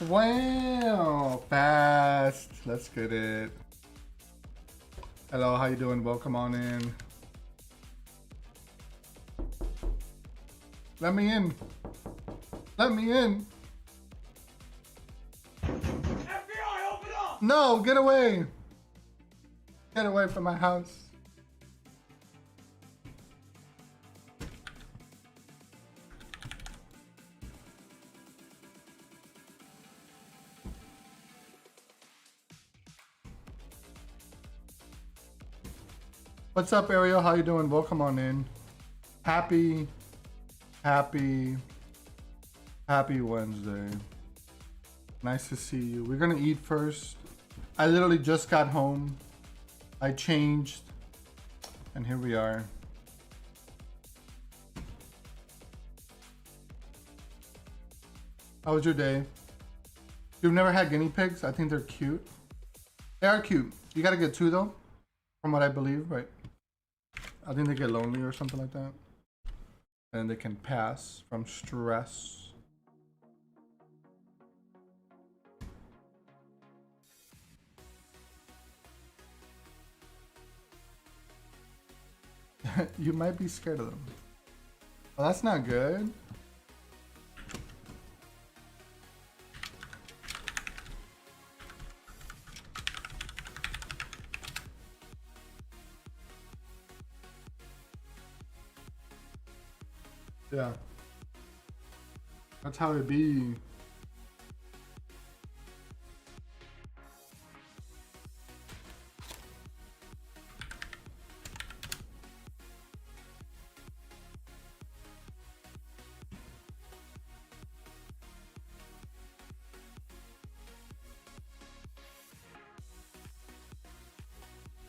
Wow, fast. Let's get it. Hello, how you doing? Welcome on in. Let me in. Let me in. FBI, open up! No, get away. Get away from my house. What's up, Ariel? How you doing? Welcome on in. Happy Wednesday. Nice to see you. We're gonna eat first. I literally just got home. I changed, and here we are. How was your day? You've never had guinea pigs? I think they're cute. They are cute. You gotta get two though, from what I believe, right? I think they get lonely or something like that. And they can pass from stress. You might be scared of them. Well, that's not good. Yeah. That's how it be.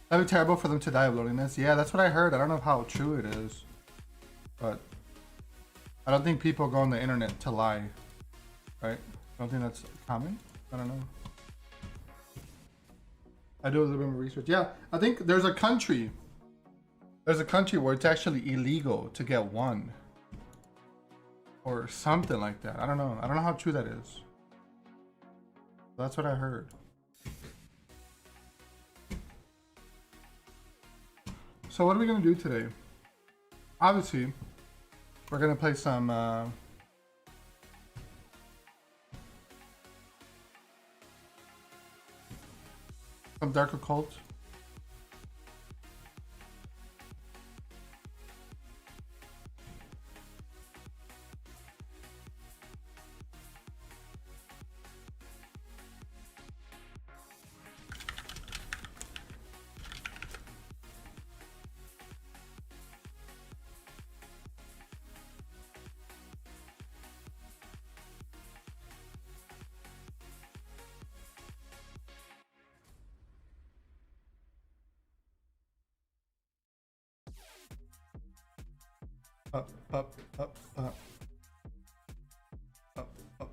That'd be terrible for them to die of loneliness. Yeah, that's what I heard. I don't know how true it is. But I don't think people go on the internet to lie. Right? I don't think that's common. I don't know. I do a little bit more research. Yeah, I think there's a country. There's a country where it's actually illegal to get one. Or something like that. I don't know. I don't know how true that is. That's what I heard. So what are we gonna do today? Obviously, we're gonna play some Dark Occult. Up, up, up, up. Up, up.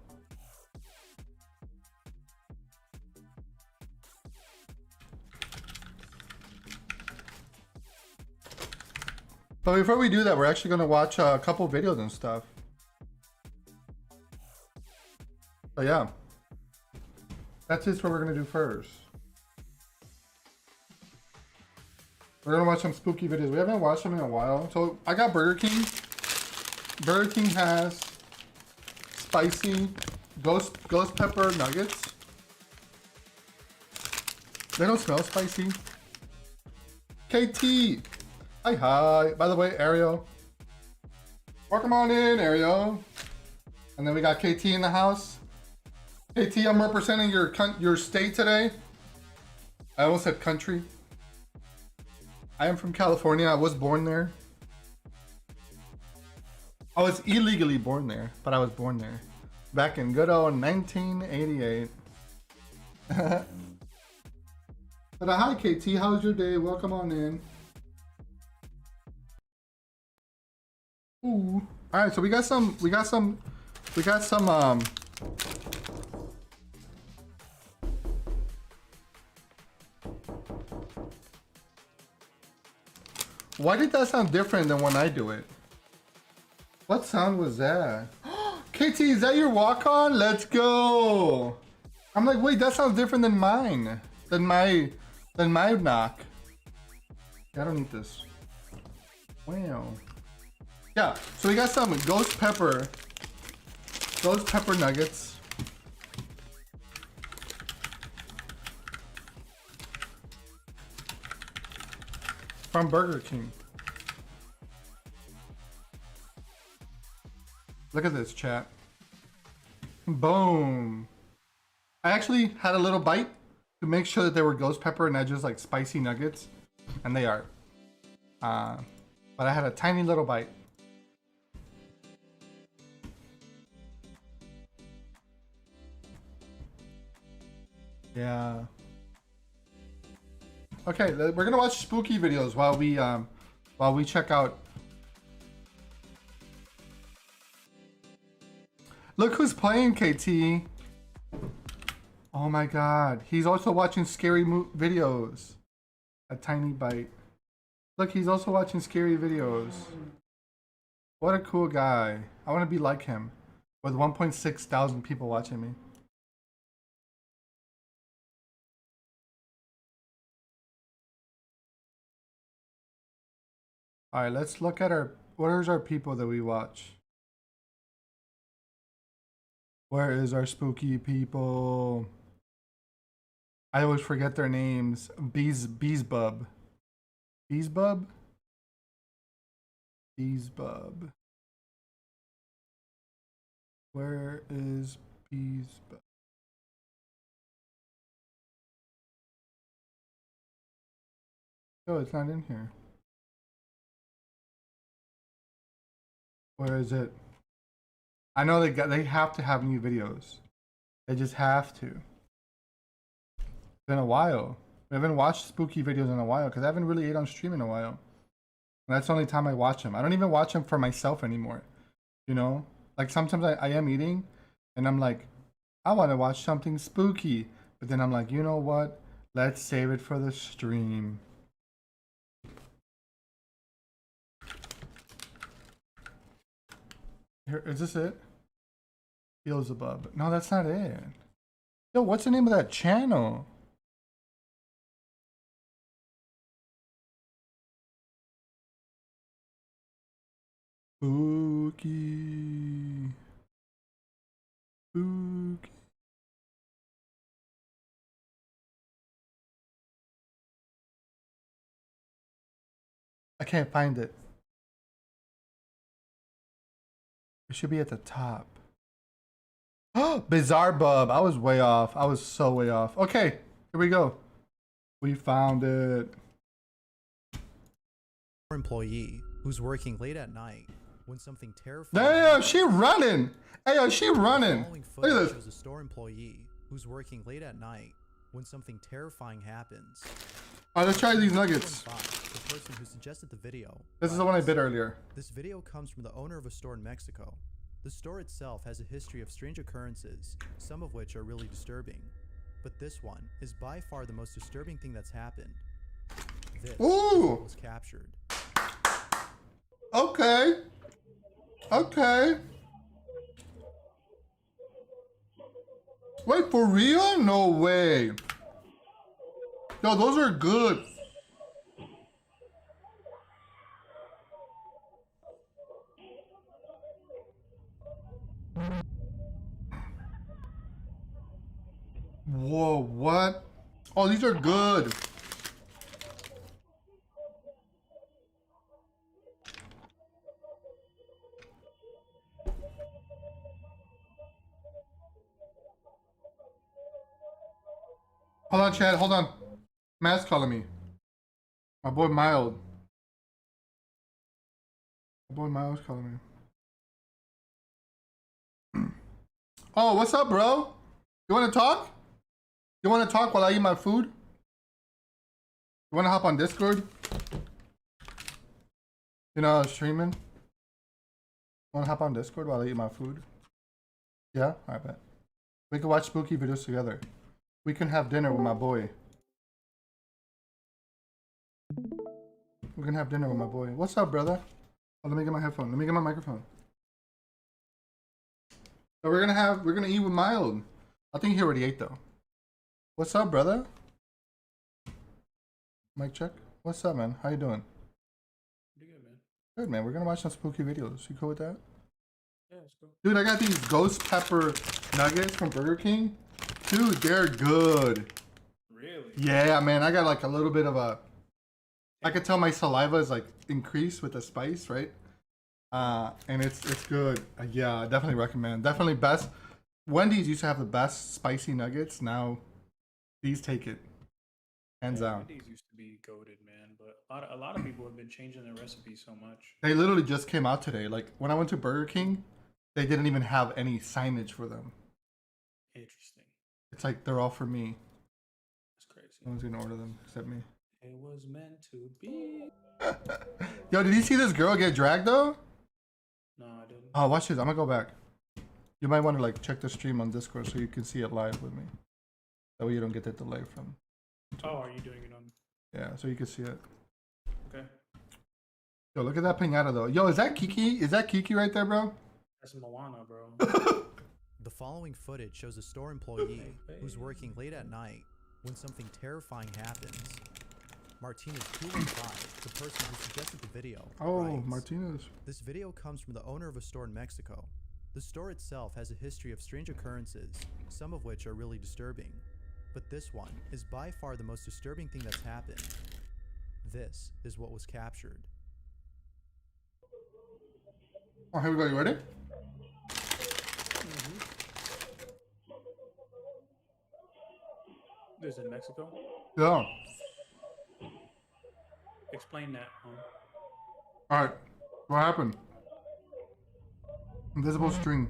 But before we do that, we're actually gonna watch a couple videos and stuff. But yeah, that's just what we're gonna do first. We're gonna watch some spooky videos. We haven't watched them in a while. So I got Burger King. Burger King has spicy ghost pepper nuggets. They don't smell spicy. KT. Hi. By the way, Ariel. Welcome on in, Ariel. And then we got KT in the house. KT, I'm representing your state today. I almost said country. I am from California. I was born there. I was illegally born there, but I was born there. Back in good old 1988. But hi KT, how's your day? Welcome on in. Ooh. Alright, so we got some Why did that sound different than when I do it? What sound was that? KT, is that your walk-on? Let's go. I'm like, wait, that sounds different than mine. Than my knock. Yeah, I don't need this. Wow. Yeah, so we got some ghost pepper nuggets. From Burger King. Look at this, chat. Boom. I actually had a little bite to make sure that they were ghost pepper and not just like spicy nuggets. And they are. But I had a tiny little bite. Yeah. Okay, we're gonna watch spooky videos while we check out. Look who's playing, KT. Oh my god, he's also watching scary videos. A tiny bite. Look, he's also watching scary videos. What a cool guy. I want to be like him with 1.6 thousand people watching me. All right, let's look at where's our people that we watch? Where is our spooky people? I always forget their names. Beesbub. Beesbub? Beesbub. Where is Beesbub? Oh, it's not in here. Where is it? I know they have to have new videos. They just have to. It's been a while. We haven't watched spooky videos in a while because I haven't really ate on stream in a while. And that's the only time I watch them. I don't even watch them for myself anymore. You know? Like sometimes I am eating and I'm like, I want to watch something spooky. But then I'm like, you know what? Let's save it for the stream. Here, is this it? Beelzebub. No, that's not it. Yo, what's the name of that channel? Spooky. Spooky. I can't find it. It should be at the top. Oh, Bizarre Bub. I was way off. I was so way off. Okay, here we go. We found it. Employee who's working late at night when something terrifying. Damn, she running. Hey, yo, she running. Look at this. Shows a store employee who's working late at night when something terrifying happens. All right, let's try these nuggets. The person who suggested the video. This is the one I bid earlier. This video comes from the owner of a store in Mexico. The store itself has a history of strange occurrences, some of which are really disturbing. But this one is by far the most disturbing thing that's happened. This was captured. Okay. Okay. Wait, for real? No way. Yo, those are good. Whoa, what? Oh, these are good. Hold on, Chad, hold on. Matt's calling me. My boy Mild. My boy Mild's calling me. Oh, what's up, bro? You wanna talk? You wanna talk while I eat my food? You wanna hop on Discord? You know, I was streaming. You wanna hop on Discord while I eat my food? Yeah? Alright, bet. We can watch spooky videos together. We can have dinner with my boy. We can have dinner with my boy. What's up, brother? Oh, let me get my headphone. Let me get my microphone. So we're gonna eat with mild. I think he already ate though. What's up, brother? Mic check. What's up, man? How you doing? Pretty good, man. Good, man. We're gonna watch some spooky videos. You cool with that? Yeah, let's go. Dude, I got these ghost pepper nuggets from Burger King. Dude, they're good. Really? Yeah, man. I got like a little bit of a. I could tell my saliva is like increased with the spice, right? And it's good. Yeah, I definitely recommend. Definitely best. Wendy's used to have the best spicy nuggets. Now, these take it hands down. Wendy's used to be goated, man, but a lot of people have been changing their recipes so much. They literally just came out today. Like when I went to Burger King, they didn't even have any signage for them. Interesting. It's like they're all for me. That's crazy. No one's gonna order them except me. It was meant to be. Yo, did you see this girl get dragged though? No, I didn't. Oh, watch this. I'm gonna go back. You might want to like check the stream on Discord so you can see it live with me. That way you don't get that delay from. Oh, are you doing it on? Yeah, so you can see it. Okay. Yo, look at that piñata though. Yo, is that Kiki? Is that Kiki right there, bro? That's Moana, bro. The following footage shows a store employee who's working late at night when something terrifying happens. Martinez 215, the person who suggested the video, Oh, writes, Martinez. "This video comes from the owner of a store in Mexico. The store itself has a history of strange occurrences, some of which are really disturbing. But this one is by far the most disturbing thing that's happened. This is what was captured." Oh, here we go. You ready? This is in Mexico. Yeah. Explain that. All right. What happened? Invisible string.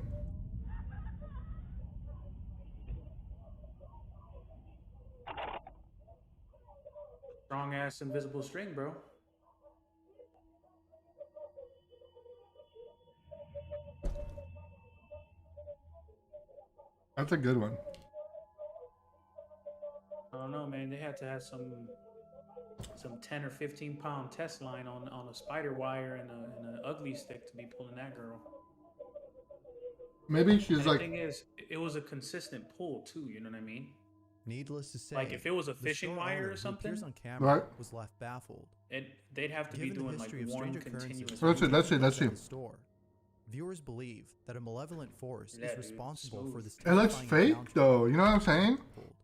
Strong ass invisible string, bro. That's a good one. I don't know, man. They had to have some 10 or 15 pound test line on a spider wire and an ugly stick to be pulling that girl. Maybe she's And like. the thing is, it was a consistent pull too. You know what I mean? Needless to say, Like if it was a the fishing store wire owner or who something, appears on camera Right. was left baffled. they'd have to be Given the doing like history of one strange occurrences continuous. Let's see, let's see, let's see. at the store, viewers believe that a malevolent force Yeah, is dude, responsible for smooth. this. It looks terrifying fake encounter. though. You know what I'm saying?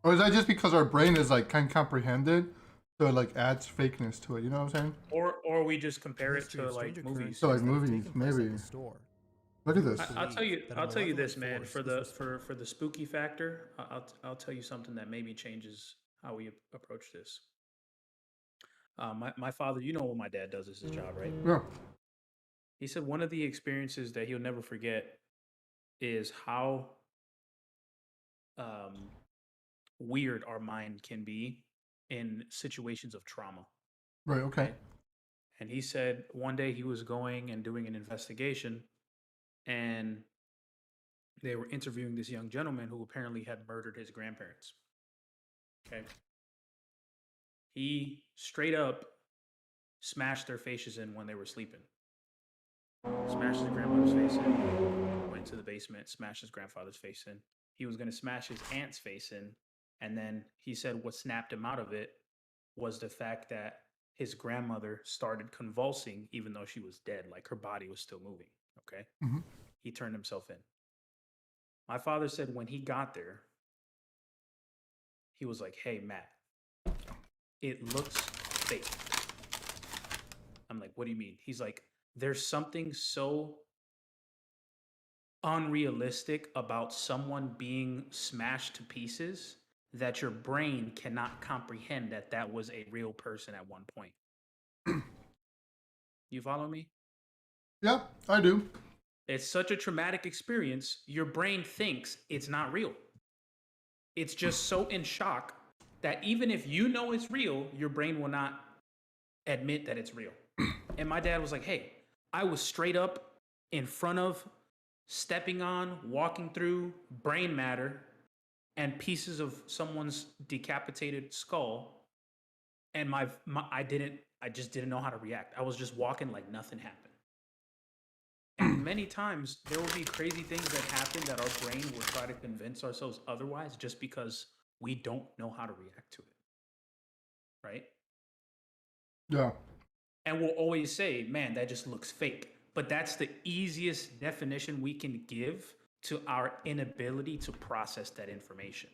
Or is that just because our brain is like can't comprehend it, so it like adds fakeness to it? You know what I'm saying? Or we just compare it History to of like strange movies. occurrences So, like, that have movies, taken place at maybe. the store. Look at this. I'll tell you. That a I'll tell you this, malevolent man. force For is the spooky factor, I'll tell you something that maybe changes how we approach this. My father, you know what my dad does as his job, right? Yeah. He said one of the experiences that he'll never forget is how weird our mind can be in situations of trauma. Right. Okay. And he said one day he was going and doing an investigation, and they were interviewing this young gentleman who apparently had murdered his grandparents. Okay. He straight up smashed their faces in when they were sleeping. Smashed his grandmother's face in, went to the basement, smashed his grandfather's face in. He was going to smash his aunt's face in. And then he said what snapped him out of it was the fact that his grandmother started convulsing even though she was dead, like her body was still moving. Okay. Mhm. He turned himself in. My father said when he got there, he was like, "Hey, Matt, it looks fake." I'm like, "What do you mean?" He's like, "There's something so unrealistic about someone being smashed to pieces that your brain cannot comprehend that that was a real person at one point." You follow me? Yeah, I do. It's such a traumatic experience, your brain thinks it's not real. It's just so in shock that even if you know it's real, your brain will not admit that it's real. And my dad was like, "Hey, I was straight up in front of, stepping on, walking through brain matter and pieces of someone's decapitated skull, and I just didn't know how to react. I was just walking like nothing happened." And And many times there will be crazy things that happen that our brain will try to convince ourselves otherwise just because we don't know how to react to it. Right? Yeah. And we'll always say, man, that just looks fake. But that's the easiest definition we can give to our inability to process that information.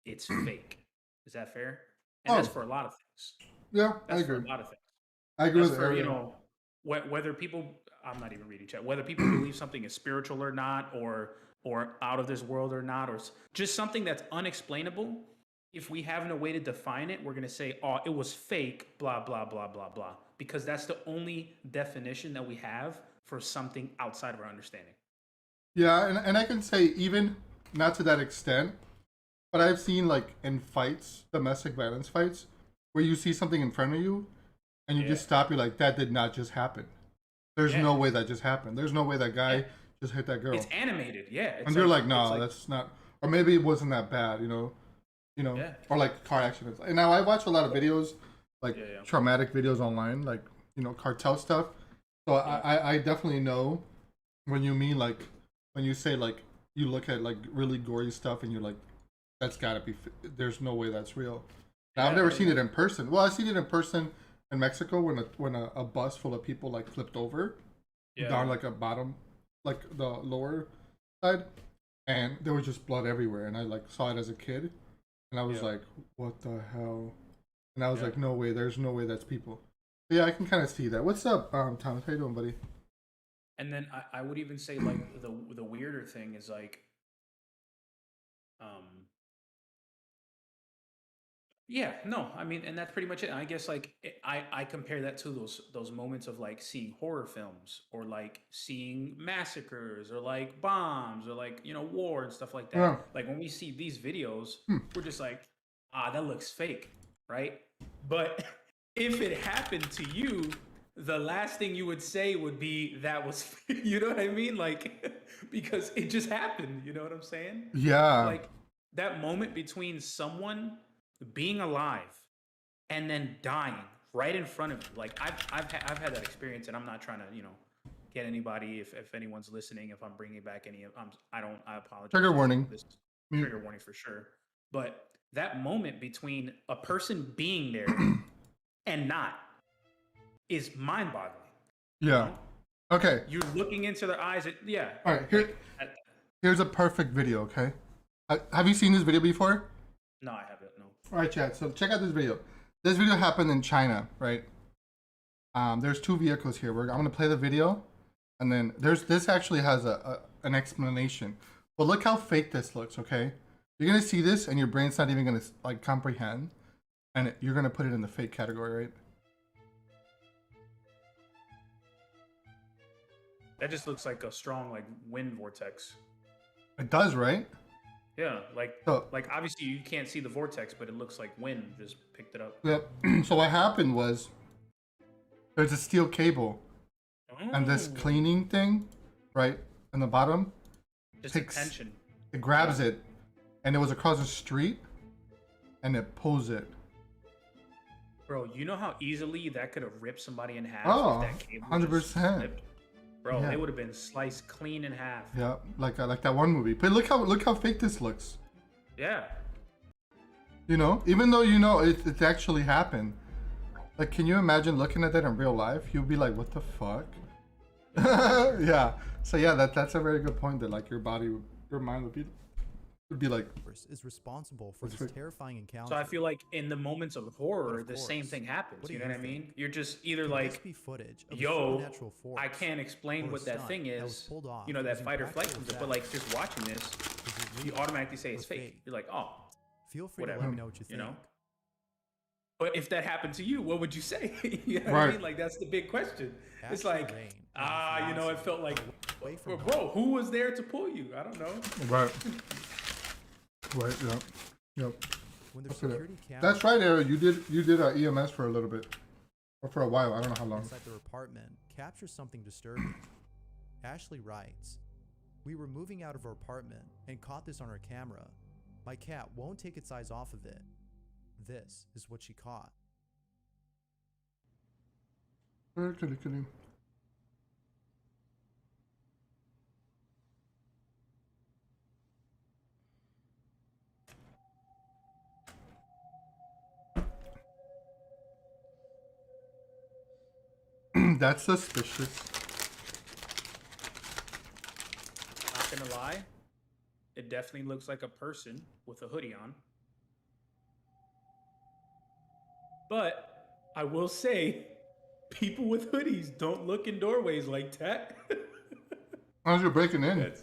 It's fake. Is that fair? And that's Oh. for a lot of things. Yeah, I That's for agree. a lot of things. I agree That's with for, Ariel. whether people, I'm not even reading chat, whether people believe something is spiritual or not, or out of this world or not, or just something that's unexplainable. If we have no way to define it, we're going to say, oh, it was fake, blah, blah, blah, blah, blah. Because that's the only definition that we have for something outside of our understanding. Yeah, and I can say even not to that extent, but I've seen like in fights, domestic violence fights, where you see something in front of you and you just stop, you're like, that did not just happen. There's no way that just happened. There's no way that guy just hit that girl. It's animated, yeah. And they're like, no, that's not, or maybe it wasn't that bad, you know, or like car accidents. And now I watch a lot of videos, like traumatic videos online, like, cartel stuff. So I definitely know when you mean, like, when you say, like, you look at like really gory stuff and you're like, that's gotta be, there's no way that's real. Now, I've never seen it in person. Well, I've seen it in person in Mexico when a bus full of people like flipped over down like a bottom, like the lower side, and there was just blood everywhere. And I like saw it as a kid, and I was like, what the hell? And I was like, no way, there's no way that's people. But yeah, I can kind of see that. What's up, Thomas? How you doing, buddy? And then I would even say like the weirder thing is like, yeah, no, I mean, and that's pretty much it. I guess like I compare that to those moments of like seeing horror films or like seeing massacres or like bombs or like war and stuff like that. Yeah. Like when we see these videos, we're just like, that looks fake, right? But if it happened to you, the last thing you would say would be that was, you know what I mean? Like, because it just happened. You know what I'm saying? Yeah. Like that moment between someone being alive and then dying right in front of you. Like I've had that experience, and I'm not trying to get anybody, if anyone's listening, if I'm bringing back any of I apologize. Trigger warning. Trigger warning for sure. But that moment between a person being there and not is mind-boggling. Yeah. Okay. You're looking into their eyes. All right. Here's a perfect video. Okay. Have you seen this video before? No, I haven't. No. All right, chat. So check out this video. This video happened in China, right? There's two vehicles here. I'm gonna play the video, and then this actually has an explanation. But look how fake this looks. Okay, you're gonna see this, and your brain's not even gonna like comprehend, and you're gonna put it in the fake category, right? That just looks like a strong like wind vortex. It does, right? Yeah, like obviously you can't see the vortex, but it looks like wind just picked it up. Yep. So what happened was there's a steel cable and this cleaning thing, right, in the bottom. Just tension. It grabs it, and it was across the street, and it pulls it. Bro, you know how easily that could have ripped somebody in half? Oh, if that cable 100%. Bro, they would have been sliced clean in half. Yeah, like that one movie. But look how fake this looks. Yeah. Even though it actually happened. Like, can you imagine looking at that in real life? You'd be like, what the fuck? Yeah. So yeah, that's a very good point. That like your mind would be like, is responsible for this terrifying encounter. So I feel like in the moments of horror, the same thing happens. You know what I mean? You're just either like, yo, I can't explain what that thing is. That fight or flight comes up. But like just watching this, you automatically say it's fake. You're like, oh, feel free whatever. to let me know what you think. But if that happened to you, what would you say? You know what I mean? Like that's the big question. It's like, it felt like, bro, who was there to pull you? I don't know. Right. Right. Yep. That's right, Eric. You did EMS for a little bit, or for a while. I don't know how long. Inside their apartment captures something disturbing. Ashley writes, "We were moving out of our apartment and caught this on our camera. My cat won't take its eyes off of it. This is what she caught." That's suspicious. Not gonna lie, it definitely looks like a person with a hoodie on. But I will say, people with hoodies don't look in doorways like that. As you're breaking in.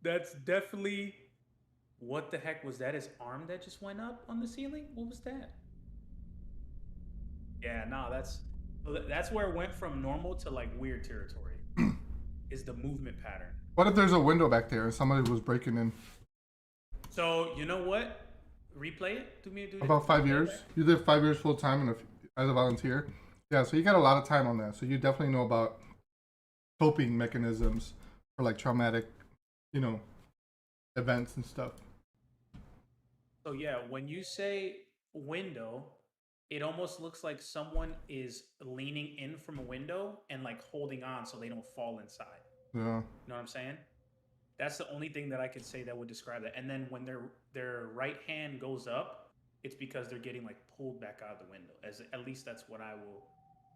That's definitely. What the heck was that? His arm that just went up on the ceiling? What was that? Yeah, no, that's where it went from normal to like weird territory. Is the movement pattern. What if there's a window back there and somebody was breaking in? So you know what? Replay it. Do it. About 5 years. You did 5 years full time as a volunteer. Yeah, so you got a lot of time on that. So you definitely know about coping mechanisms for like traumatic, you know, events and stuff. So yeah, when you say window, it almost looks like someone is leaning in from a window and like holding on so they don't fall inside. Yeah. You know what I'm saying? That's the only thing that I could say that would describe that. And then when their right hand goes up, it's because they're getting like pulled back out of the window. At least that's what I will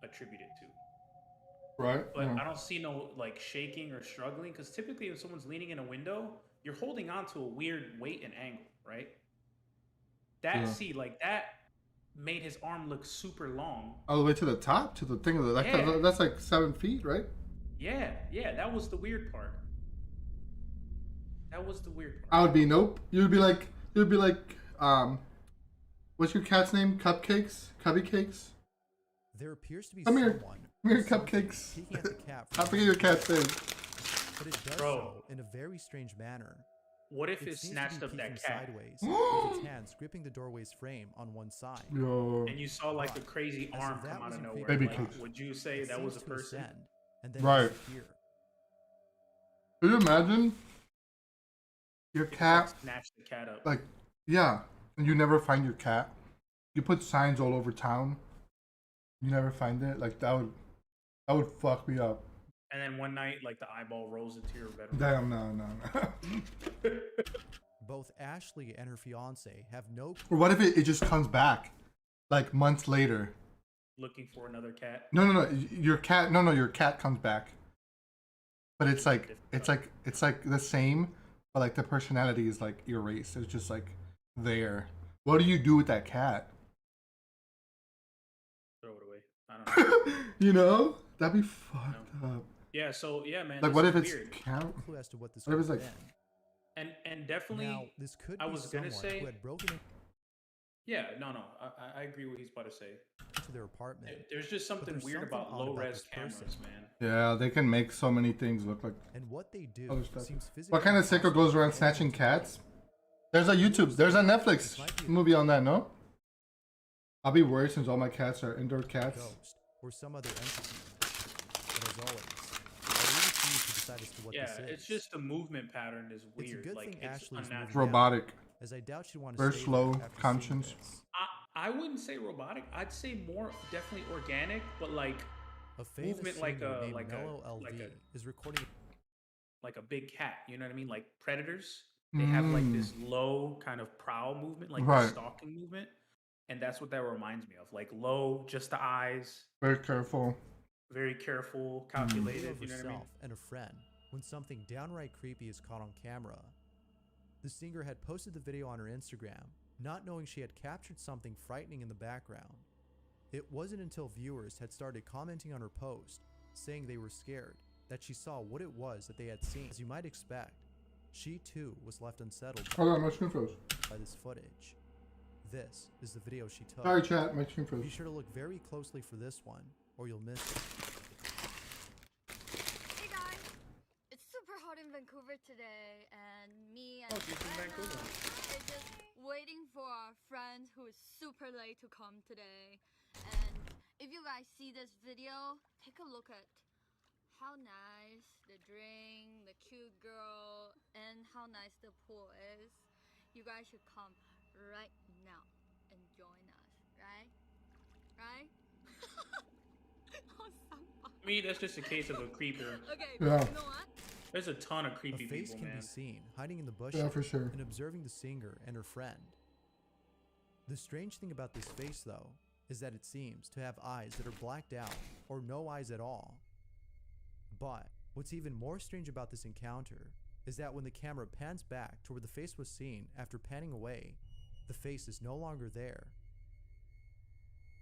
attribute it to. Right. But Yeah. I don't see no like shaking or struggling, because typically if someone's leaning in a window, you're holding on to a weird weight and angle, right? That that made his arm look super long. All the way to the top, to the thing of that's like 7 feet, right? Yeah, that was the weird part. That was the weird part. I would be nope. You'd be like, what's your cat's name? Cupcakes? Cubby Cakes? There appears to be Come here. someone Come here, or something Cupcakes. peeking at the cat I from forget your cat's name. but it does Bro. so in a very strange manner. What if it seems to be snatched up peeking that cat sideways, with its hands gripping the doorway's frame on one side. Yo. and you saw like a crazy As if arm that come out of wasn't nowhere? Baby Like, cakes. would you say It that was a seems to person? ascend and then Right. disappear. Could you imagine your cat, Snatch the cat up. like, yeah, and you never find your cat? You put signs all over town. You never find it? Like, that would fuck me up. And then one night, like the eyeball rolls into your bedroom. Damn, no. Both Ashley and her fiance have no Or what if it just comes back, like, months later? Looking for another cat. No. Your cat comes back. But it's like the same, but like the personality is like erased. It's just like there. What do you do with that cat? Throw it away. I don't know. You know? That'd be fucked up. Yeah. So yeah, man. Like this what is if it's weird. cat? clue as to what this What if could it's have like- been. And definitely. Now, this could I be was gonna someone say- who had broken Yeah. No. I agree with what he's about to say. into their apartment. There's just something there's weird something about odd low about res this cameras, person. man. Yeah, they can make so many things look like. And what they do Other stuff. seems physically What kind of sicko goes around snatching cats? There's a Netflix movie on that, no? I'll be worried since all my cats are indoor cats. ghost or some other entity. But as always, I leave it to you to decide as to what Yeah, this is. it's just the movement pattern is It's a weird. good Like thing it's Ashley's moving unnatural. Robotic. as I doubt she'd want to Very stay slow, there after seeing conscience. this. I wouldn't say robotic. I'd say more definitely organic, but like A famous movement like singer a- named like a- Mellow LV like a- is recording like a big cat. You know what I mean? Like predators, they have like this low kind of prowl movement, like Right. the stalking movement, and that's what that reminds me of. Like low, just the eyes, Very careful. very careful, a video calculated. of You know what I mean? herself and a friend when something downright creepy is caught on camera. The singer had posted the video on her Instagram, not knowing she had captured something frightening in the background. It wasn't until viewers had started commenting on her post, saying they were scared, that she saw what it was that they had seen. As you might expect, she too was left unsettled Hold on, my screen froze. by this footage. This is the video she took. Sorry, chat, my screen Be froze. sure to look very closely for this one, or you'll miss it. Hey guys, it's super hot in Vancouver today, and me and Oh, she's from Anna Vancouver. are just waiting for our friend who is super late to come today. And if you guys see this video, take a look at how nice the drink, the cute girl, and how nice the pool is. You guys should come right now and join us, right? Right? Oh, somebody. To me, that's just a case of a creeper. Okay, Yeah. but you know what? There's a ton of A creepy face people, can man. be seen hiding in the bushes Yeah, for sure. and observing the singer and her friend. The strange thing about this face, though, is that it seems to have eyes that are blacked out or no eyes at all. But what's even more strange about this encounter is that when the camera pans back to where the face was seen after panning away, the face is no longer there.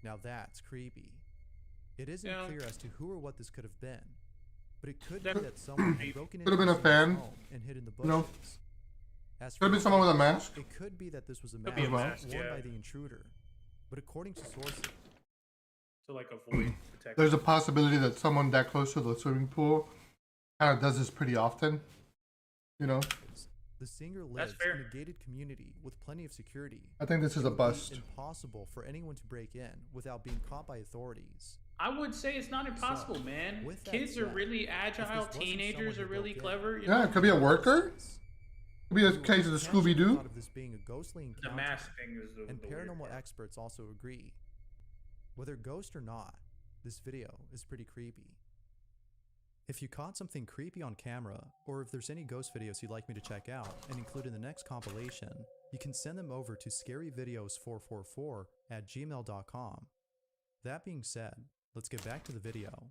Now that's creepy. It isn't clear as to who or what this could have been, but it could be that someone had broken into Could have been a someone's fan. home and hid in the You know. bushes. As Could have been someone with a mask. it could be that this was a Could be mask a mask, worn yeah. by the intruder, but according to sources, So like a void detector. There's a possibility that someone that close to the swimming pool kind of does this pretty often. You know, the singer That's lives fair. in a gated community with plenty of security. I think this is a It would be bust. impossible for anyone to break in without being caught by authorities. I would say it's not impossible, So, man. with that Kids are said, really if agile. this wasn't Teenagers someone are who really broke in, clever. You Yeah, know? it could be a worker. Could be a you case of the potentially Scooby-Doo. thought of this being a ghostly The encounter, mask thing is the and the weird paranormal part. experts also agree. Whether ghost or not, this video is pretty creepy. If you caught something creepy on camera, or if there's any ghost videos you'd like me to check out and include in the next compilation, you can send them over to scaryvideos444@gmail.com. That being said, let's get back to the video.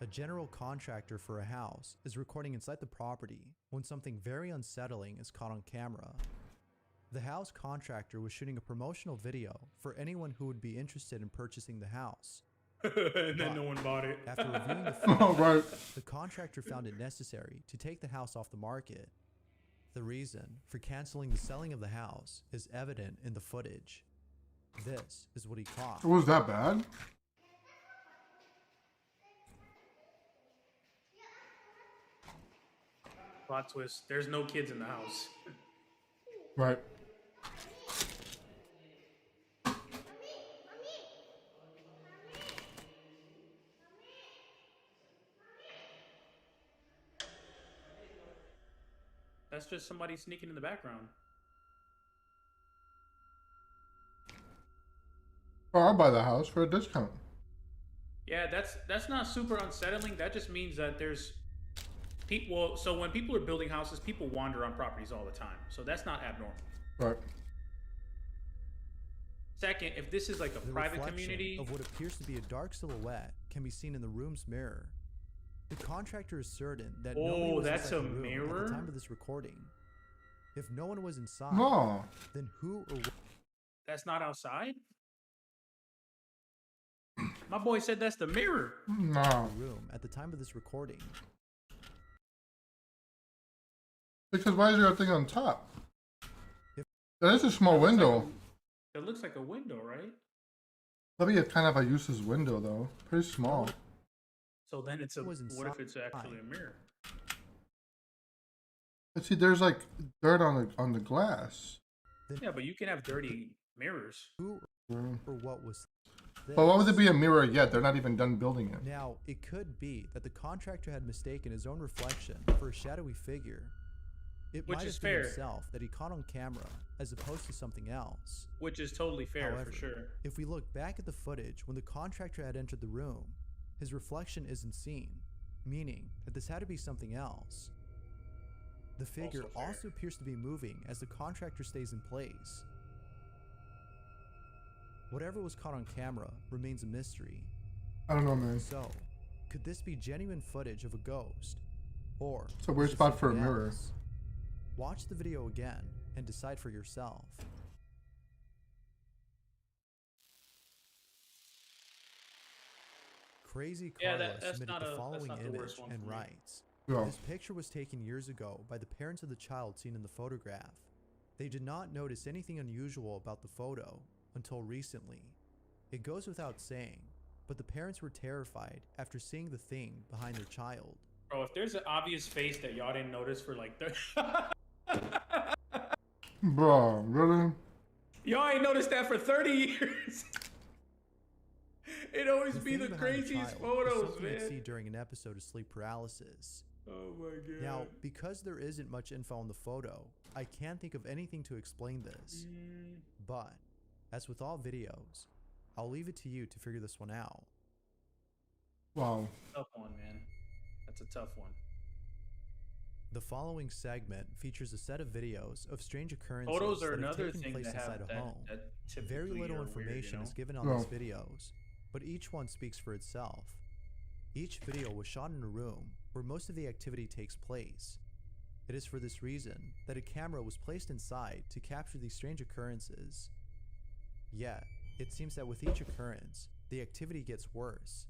A general contractor for a house is recording inside the property when something very unsettling is caught on camera. The house contractor was shooting a promotional video for anyone who would be interested in purchasing the house. And then no one bought it. After reviewing the Oh, footage, right. the contractor found it necessary to take the house off the market. The reason for canceling the selling of the house is evident in the footage. This is what he caught. Was that bad? Plot twist. There's no kids in the house. Right. That's just somebody sneaking in the background. Or I'll buy the house for a discount. Yeah, that's not super unsettling. That just means that there's people. So when people are building houses, people wander on properties all the time. So that's not abnormal. Right. Second, if this is like a The private reflection community, of what appears to be a dark silhouette can be seen in the room's mirror. The contractor is certain that nobody Oh, was that's inside a the room at mirror? the time of this recording. If no one was inside, No. then who or what that's not outside. My boy said that's the mirror. No. the room at the time of this recording? Because why is there a thing on top? If- That is a small window. It looks like a window, right? That'd be a kind of a useless window though. Pretty small. So then it's a. Was What if it's inside. actually a mirror? But see, there's like dirt on the glass. Yeah, but you can have dirty mirrors. Who Mm. or what was this? But why would it be a mirror yet? They're not even done building it. Now, it could be that the contractor had mistaken his own reflection for a shadowy figure. It Which might is have been fair. himself that he caught on camera, as opposed to something else. Which is totally fair However, for sure. if we look back at the footage when the contractor had entered the room, his reflection isn't seen, meaning that this had to be something else. The figure fair. also appears to be moving as the contractor stays in place. Whatever was caught on camera remains a mystery. I don't know, man. So, could this be genuine footage of a ghost? Or It's a weird is it spot for a something mirror. else? Watch the video again and decide for yourself. Crazy Yeah, Carlos that's submitted not the a- that's following not the image worst one and for me. writes, Yeah. This picture was taken years ago by the parents of the child seen in the photograph. They did not notice anything unusual about the photo until recently. It goes without saying, but the parents were terrified after seeing the thing behind their child. Bro, if there's an obvious face that y'all didn't notice for like Bro, really? y'all ain't noticed that for 30 years. It always The be thing the behind craziest child is photos, something you'd see man. during an episode of sleep paralysis. Oh my god. Now, because there isn't much info on the photo, I can't think of anything to explain this. But, as with all videos, I'll leave it to you to figure this one out. Wow. Tough one, man. That's a tough one. The following segment features a set of videos of strange occurrences Photos are that have another taken thing place that inside have a home. that Very typically little are information weird, is given on No. these videos, but each one speaks for itself. Each video was shot in a room where most of the activity takes place. It is for this reason that a camera was placed inside to capture these strange occurrences. Yet, it seems that with each occurrence, the activity gets worse.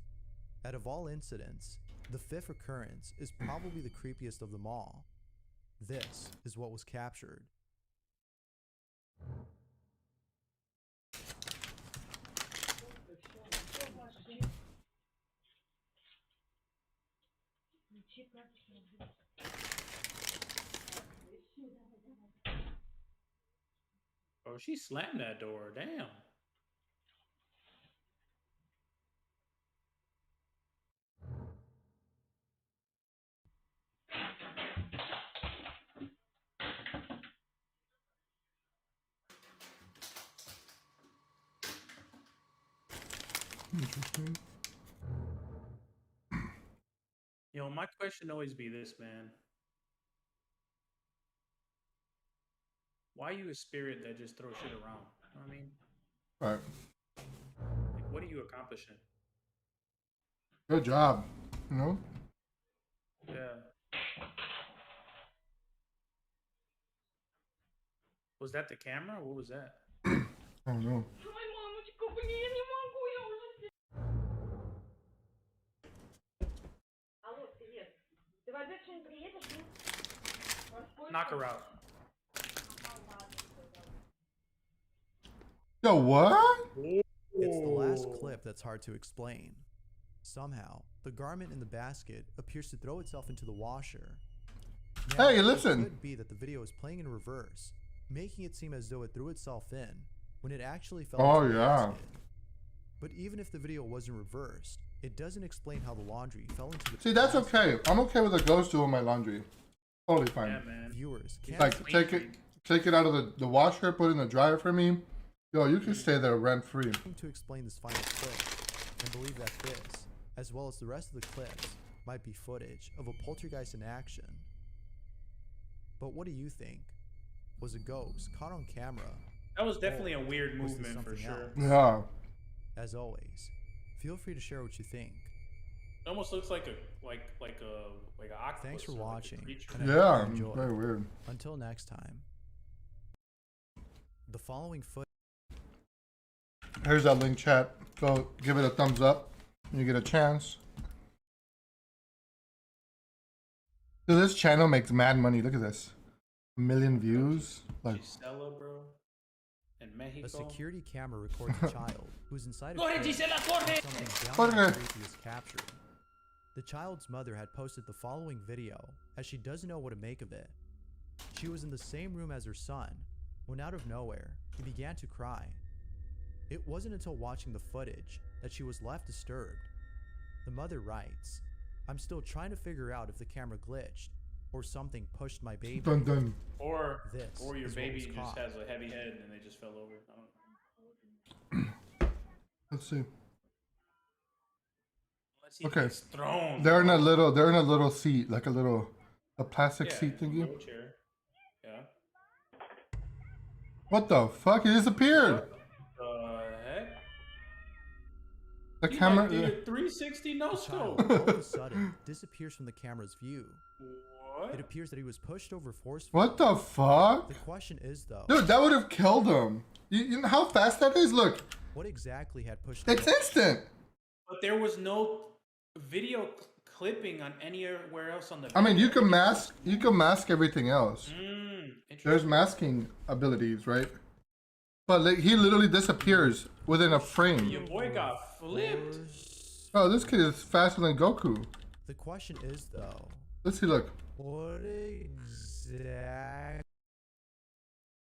Out of all incidents, the fifth occurrence is probably the creepiest of them all. This is what was captured. Oh, she slammed that door. Damn. Interesting. Yo, my question always be this, man. Why you a spirit that just throws shit around? You know what I mean? Right. Like, what are you accomplishing? Good job. You know? Yeah. Was that the camera? What was that? I don't know. Knock her out. Yo, what? It's the last clip that's hard to explain. Somehow, the garment in the basket appears to throw itself into the washer. Now, Hey, listen. It could be that the video is playing in reverse, making it seem as though it threw itself in, when it actually fell Oh, into the yeah. basket. But even if the video wasn't reversed, it doesn't explain how the laundry fell into the See, that's basket. okay. I'm okay with a ghost doing my laundry. Totally fine. Yeah, man. Viewers can't Like, Clean take it out of the washer, put it in the dryer for me. Yo, you can stay there rent free. to explain this final clip and believe that this, as well as the rest of the clips, might be footage of a poltergeist in action. But what do you think? Was a ghost caught on camera? That was definitely a Or weird was this movement for something sure. else? Yeah. As always, feel free to share what you think. It almost looks like a octopus. Thanks for or like a watching. creature. And I Yeah. hope you enjoyed. Very weird. Until next time. The following footage Here's that link, chat. Go give it a thumbs up when you get a chance. Dude, this channel makes mad money. Look at this. 1 million views. Like, Gisela, bro. In Mexico. a security camera records a child who's inside a Go ahead, crib Gisela, when corre! something Corre. downright creepy is captured. The child's mother had posted the following video, as she doesn't know what to make of it. She was in the same room as her son, when out of nowhere, he began to cry. It wasn't until watching the footage that she was left disturbed. The mother writes, "I'm still trying to figure out if the camera glitched, or something pushed my baby." dun dun. Or This your is what baby was just caught. has a heavy head and they just fell over. I don't know. Let's see. Let's see if Okay. it's thrown. They're in a little seat, like a plastic Yeah, seat thingy. little chair. Yeah. What the fuck? He disappeared. The heck? The He camera. like did a 360 no The scope. child all of a sudden disappears from the camera's view. What? It appears that he was pushed over forcefully. What the fuck? The question is though, Dude, that would have killed him. You know how fast that is? Look, what exactly had pushed him? it's instant. But there was no video clipping on anywhere else on the. I mean, you video. can mask everything else. Interesting. There's masking abilities, right? But like, he literally disappears within a frame. Your boy got flipped. Oh, this kid is faster than Goku. The question is though, Let's see, look. what exactly?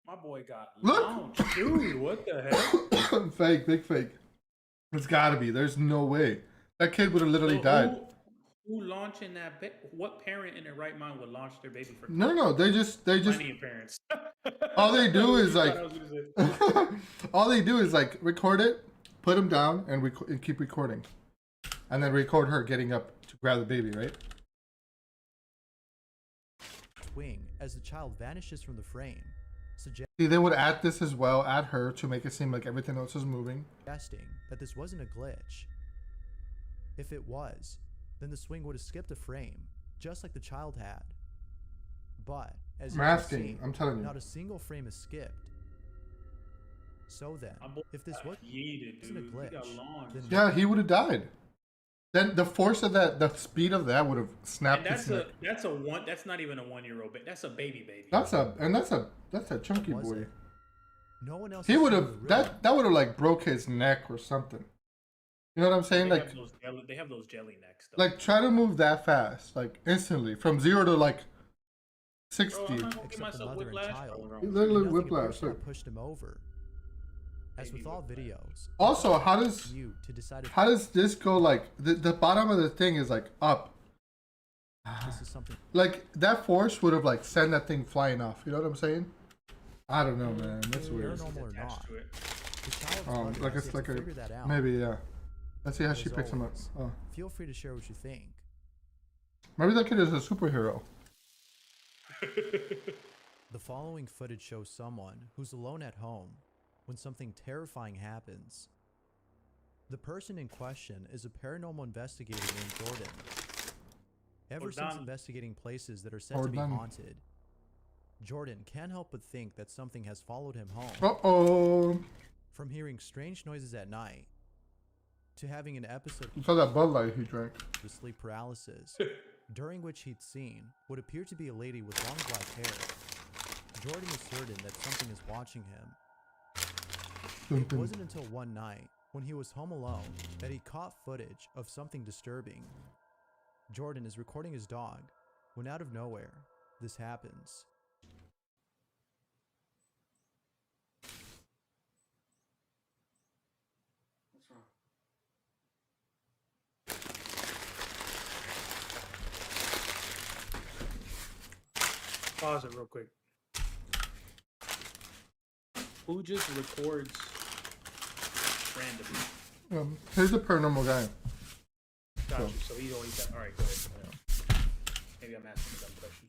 My boy got Look! launched. Dude, what the heck? Fake, big fake. It's gotta be. There's no way. That kid would have literally So died. Who launching that? What parent in their right mind would launch their baby for? No, they just Plenty of parents. all they do is I like was gonna say. all they do is like record it, put him down, and and keep recording, and then record her getting up to grab the baby, right? swing as the child vanishes from the frame, See, they would add this as well, add her to make it seem like everything else is moving. suggesting that this wasn't a glitch. If it was, then the swing would have skipped a frame, just like the child had. But, as you can Masking, see, I'm telling you. not a single frame is skipped. So then, if this wasn't a glitch, then Yeah, he would have died. Then the force of that, the speed of that would have snapped And his neck. that's a one. That's not even a 1-year-old baby. That's a baby. That's a chunky was boy. it? No one else. He has would seen have the that room. that would have like broke his neck or something. You know what I'm saying? They Like have those jelly necks. Though. like try to move that fast, like instantly from 0 to like 60. Bro, I'm not gonna give Except the myself mother and whiplash. child. Look, And look, nothing whiplash. appears to have Look. pushed him over. As with all videos, Also, it's how up does to you to decide if how does this go? Like the bottom of the thing is like up. this is something Like that force would have like sent that thing flying off. You know what I'm saying? I don't know, man. That's weird. paranormal or Attached not. to it. The child's mother Like has it's yet like to a figure that out. maybe yeah. Let's see how As she picks him up. always, Oh, Feel free to share what you think. maybe that kid is a superhero. The following footage shows someone who's alone at home when something terrifying happens. The person in question is a paranormal investigator named Jordan. Ever since investigating places that are said to be Jordan. haunted, Jordan can't help but think that something has followed him home. Uh-oh. From hearing strange noises at night to having an episode You saw that Bud Light he drank. of sleep paralysis, during which he'd seen what appeared to be a lady with long black hair. Jordan is certain that something is watching him. It wasn't until one night, when he was home alone, that he caught footage of something disturbing. Jordan is recording his dog, when out of nowhere, this happens. Pause it real quick. Who just records randomly? Here's a paranormal guy. Got So- you. So he always got. All right, go ahead. Maybe I'm asking a dumb question.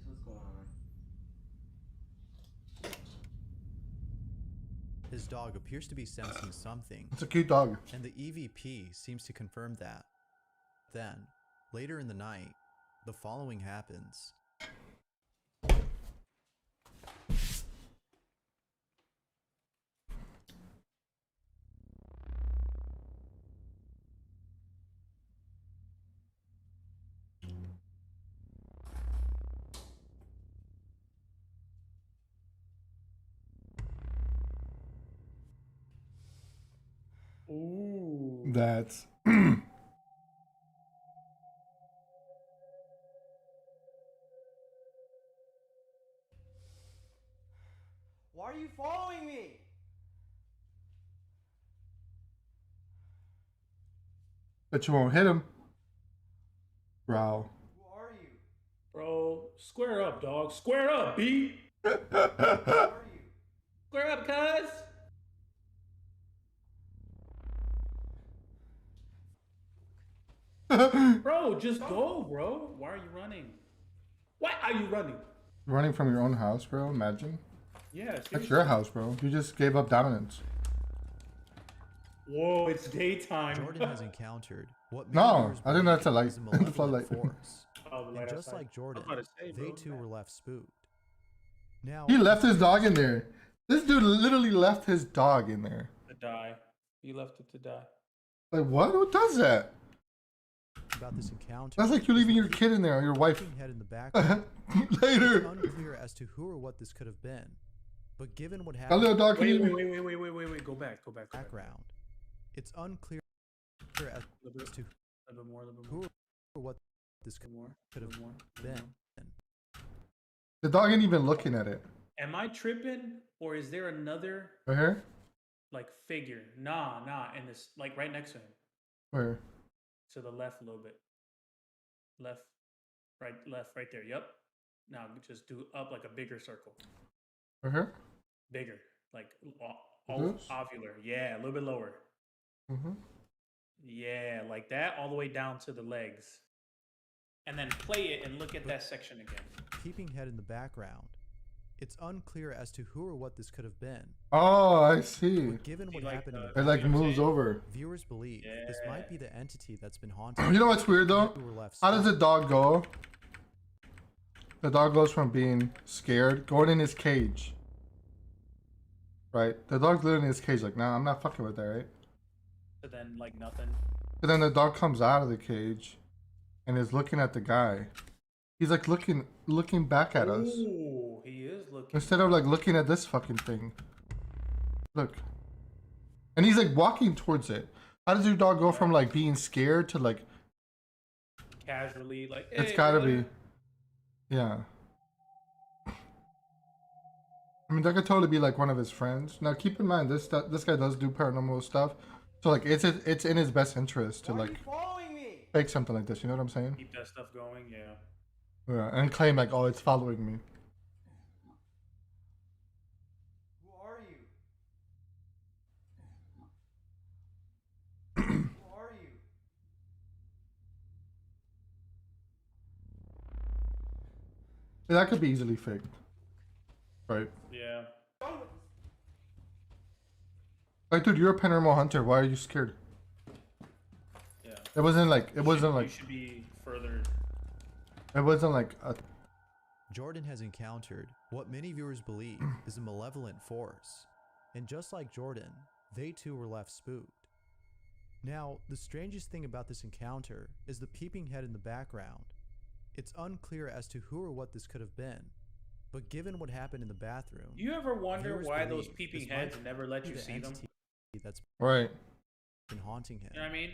What's going on? His dog appears to be sensing something, It's a cute dog. and the EVP seems to confirm that. Then, later in the night, the following happens. Ooh. That's Why are you following me? but you won't hit him. Growl. Who are you? Bro, square up, dog. Square up, B. Who are you? Square up, cuz. Bro, just go, bro. Why are you running? Why are you running? Running from your own house, bro. Imagine. Yeah, That's seriously. your house, bro. You just gave up dominance. Whoa, it's daytime. Jordan has encountered what No, many viewers I think that's a believe light. is a The malevolent floodlight. force. Oh, the And light just outside. like Jordan, I was about to say, they bro. too were left spooked. Now, He left his dog in there. This dude literally left his dog in there. To die. He left it to die. Like what? Who does that? about this encounter. That's like you leaving your kid in there or your wife. Looking head in the background. It's Later. unclear as to who or what this could have been. But given what That happened little in dog can Wait, even. wait. Go back. the background, it's unclear as to A little bit more. who or what this could have been. The dog ain't even looking at it. Am I tripping, or is there another Right here? like figure? Nah. And this like right next to him, Where? to the left a little bit. Left, right there. Yep. Now just do up like a bigger circle. Right here? bigger, like This? ovular. Yeah, a little bit lower. Mm-hmm. Yeah, like that, all the way down to the legs. And then play it and look at that section again. Peeping head in the background. It's unclear as to who or what this could have been. Oh, I see. But given what like, happened in It the like You know what I'm moves saying? over. viewers believe this might be the entity that's been haunting. You know what's weird though? who were left How does the stuck. dog go? The dog goes from being scared, going in his cage. Right? The dog's literally in his cage, like, nah, I'm not fucking with that, right? So then, like, nothing. But then the dog comes out of the cage and is looking at the guy. He's like looking back at us. Ooh, he is looking. Instead of like looking at this fucking thing. Look. And he's like walking towards it. How does your dog go from like being scared to like... Casually, like, It's hey, gotta brother. be... Yeah. I mean, that could totally be like one of his friends. Now, keep in mind, this guy does do paranormal stuff. So like, it's in his best interest to Why are like you following me? fake something like this. You know what I'm saying? Keep that stuff going, yeah. Yeah, and claim like, oh, it's following me. Who are you? Who are you? That could be easily faked, right? Yeah. Done with this. Like, dude, you're a paranormal hunter. Why are you scared? Yeah. It wasn't like You should be further. it wasn't like a... Jordan has encountered what many viewers believe is a malevolent force. And just like Jordan, they too were left spooked. Now, the strangest thing about this encounter is the peeping head in the background. It's unclear as to who or what this could have been, but given what happened in the bathroom, You ever wonder viewers why those believe peeping this might heads never let be you the see them? entity that's Right. been haunting him. You know what I mean?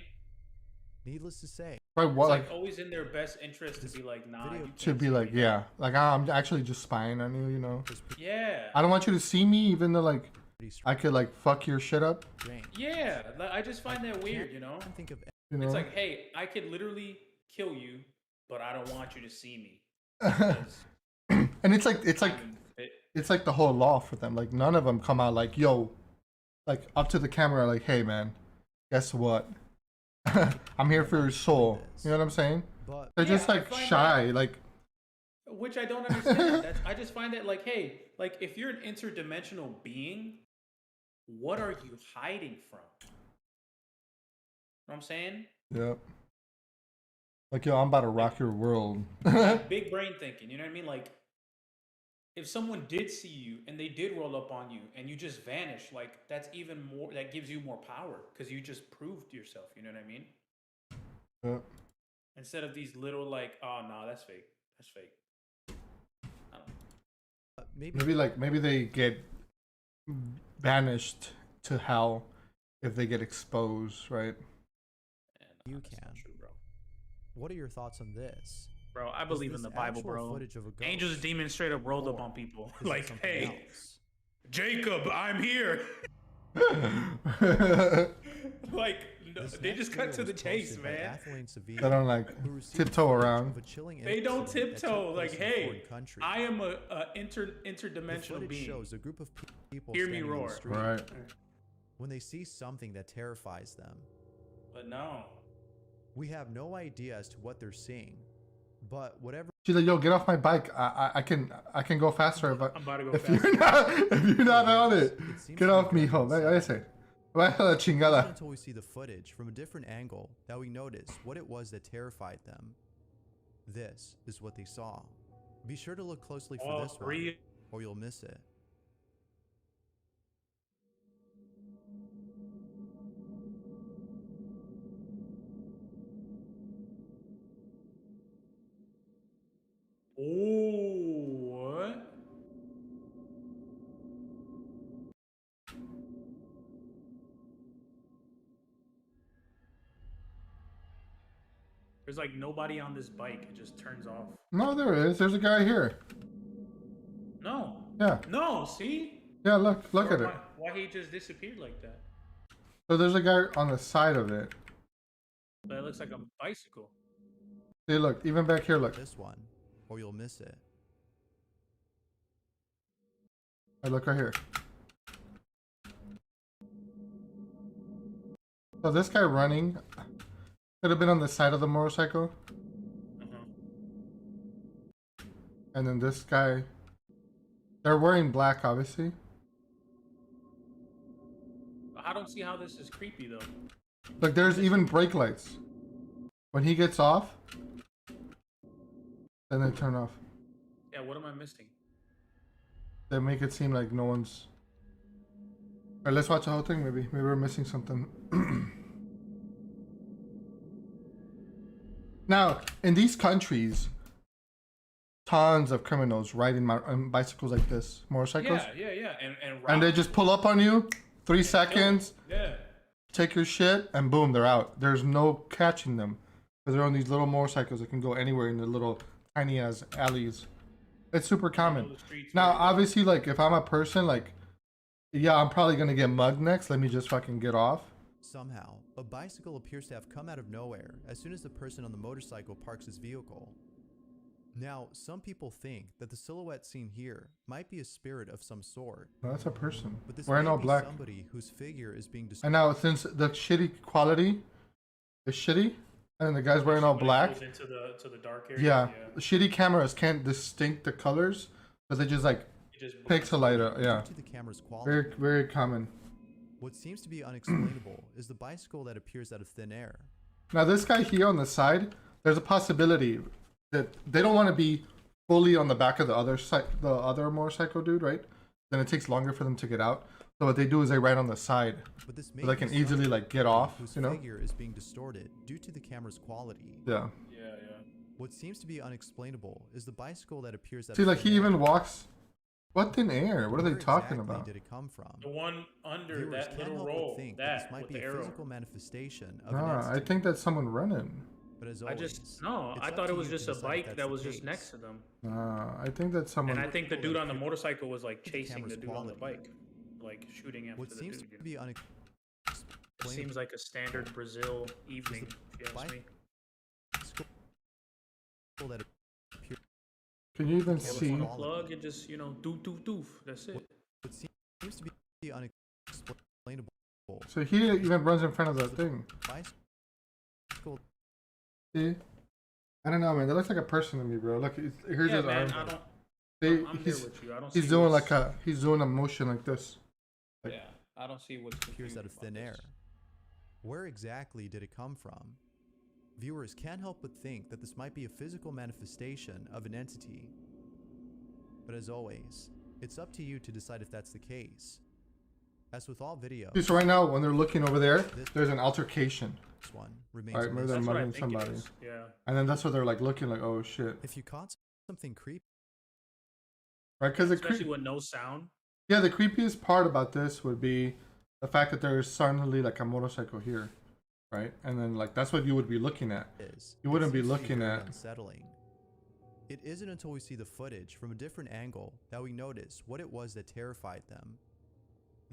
Needless to say, Right, It's what, like like, always in their best interest to be like, nah. video You to can't be see like, me. yeah. Like, I'm actually just spying on you, you know? was Yeah. I don't want you to see me, even though, like, pretty I could, like, fuck your shit up, strange. Yeah. Like, I just find that weird, you know? I can't think of you know? It's like, hey, I could literally kill you, but I don't want you to see me. Because And it's like, I'm fit. it's like the whole law for them. Like, none of them come out like, yo, like, up to the camera, like, hey, man, guess what? I'm here for your soul. You know what I'm saying? but They're just, Yeah, I like, find shy. Like, Which I don't understand. I just find that like, hey, like if you're an interdimensional being, what are you hiding from? You know what I'm saying? yep. Like, yo, I'm about to rock your world. Like, big brain thinking, you know what I mean? Like if someone did see you and they did roll up on you and you just vanish, like that's even more, that gives you more power because you just proved yourself, you know what I mean? Yep. Instead of these little like, oh no, that's fake. That's fake. I don't know. maybe Maybe they get banished to hell if they get exposed, right? Yeah, no, You that's not can. true, bro. what are your thoughts on this? Bro, I Is believe in this the Bible, actual bro. footage of a ghost, Angels and demons straight up rolled up or on people. is it Like, something hey, else? Jacob, I'm here. Like, no, This they next just cut video to the was chase, posted by man. Athlean Sevilla, They don't like who received tiptoe footage around. of a chilling They don't incident that took tiptoe. Like, place in a hey, foreign country. I am a The interdimensional footage being. shows a group of people Hear me standing in the roar. street Right. when they see something that terrifies them. But no. We have no idea as to what they're seeing, but whatever She's like, yo, get off my bike. I can go faster if I'm about to go if faster. you're not on it. seems Get to be off me, going home. I say. Vaya a la It wasn't chingada. until we see the footage from a different angle that we notice what it was that terrified them. This is what they saw. Be sure to look closely for All this one, three. or you'll miss it. Ooh, what? There's like nobody on this bike. It just turns off. No, there is. There's a guy here. No. Yeah. No, see? Yeah, look at it. Why he just disappeared like that? So there's a guy on the side of it. But it looks like a bicycle. See, look, even back here, look. This one, or you'll miss it. I look right here. So this guy running could have been on the side of the motorcycle. And then this guy, they're wearing black, obviously. I don't see how this is creepy though. Like there's even brake lights. When he gets off, then they turn off. Yeah, what am I missing? They make it seem like no one's. Alright, let's watch the whole thing. Maybe we're missing something. Now, in these countries, tons of criminals riding on bicycles like this, motorcycles. Yeah. And they just pull up on you, 3 seconds, Yeah. take your shit, and boom, they're out. There's no catching them because they're on these little motorcycles that can go anywhere in the little tiny ass alleys. It's super common. Now, obviously, like if I'm a person, like, yeah, I'm probably gonna get mugged next. Let me just fucking get off. Somehow, a bicycle appears to have come out of nowhere as soon as the person on the motorcycle parks his vehicle. Now, some people think that the silhouette seen here might be a spirit of some sort, No, that's a person but this wearing may all be black. somebody whose figure is being And described. now, since the shitty quality is shitty, and the guy's wearing all black, Into the dark area. yeah, the shitty cameras can't distinct the colors, but they just like pixelate it. Yeah, Due to the camera's quality. very common. What seems to be unexplainable is the bicycle that appears out of thin air. Now, this guy here on the side, there's a possibility that they don't want to be fully on the back of the other side, the other motorcycle dude, right? Then it takes longer for them to get out. So what they do is they ride on the side, But this may so they be can easily somebody like get off, whose you know? figure is being distorted due to the camera's quality. Yeah. Yeah. What seems to be unexplainable is the bicycle that appears out See, of like thin he air. even walks. What thin air? What are they Where talking exactly about? did it come from? The one under Viewers that can't little help roll. but think that That this might with be the a arrow. physical manifestation of an Nah, I entity. think that's someone running. But as I always, just no. it's I up thought to it was you to just a decide if bike that's that the was just case. next to them. Nah, I think that's someone. And I think the People dude that on the appear- motorcycle was like the chasing the camera's dude on the quality. bike, like shooting after What the seems dude. to be It unexplainable seems like a standard Brazil evening. If you ask me. that appears Can you even Yeah, see? what's wrong? Plug and just doof. That's it. what seems to be unexplainable. So he even runs in front of the thing. Bicycle See? I don't know, man. That looks like a person to me, bro. Look, here's Yeah, his man. arm. I don't. See, I'm there he's with you. I don't. he's see doing what's- like he's doing a motion like this. Yeah, I don't see what's appears out of confusing thin about air. Where exactly did it come from? Viewers can't help but think that this might be a physical manifestation of an entity. But as always, it's up to you to decide if that's the case. As with all videos, See, so right now, when they're looking over there, there's an altercation, this one remains Alright, a maybe mystery. That's what I mugging think it somebody. is. Yeah. and then that's what they're like looking like, oh shit, If you caught something creepy, right? Because Especially with no sound. yeah, the creepiest part about this would be the fact that there's suddenly like a motorcycle here, right? And then like that's what you would be looking at. You wouldn't it be seems to looking very at- unsettling. It isn't until we see the footage from a different angle that we notice what it was that terrified them.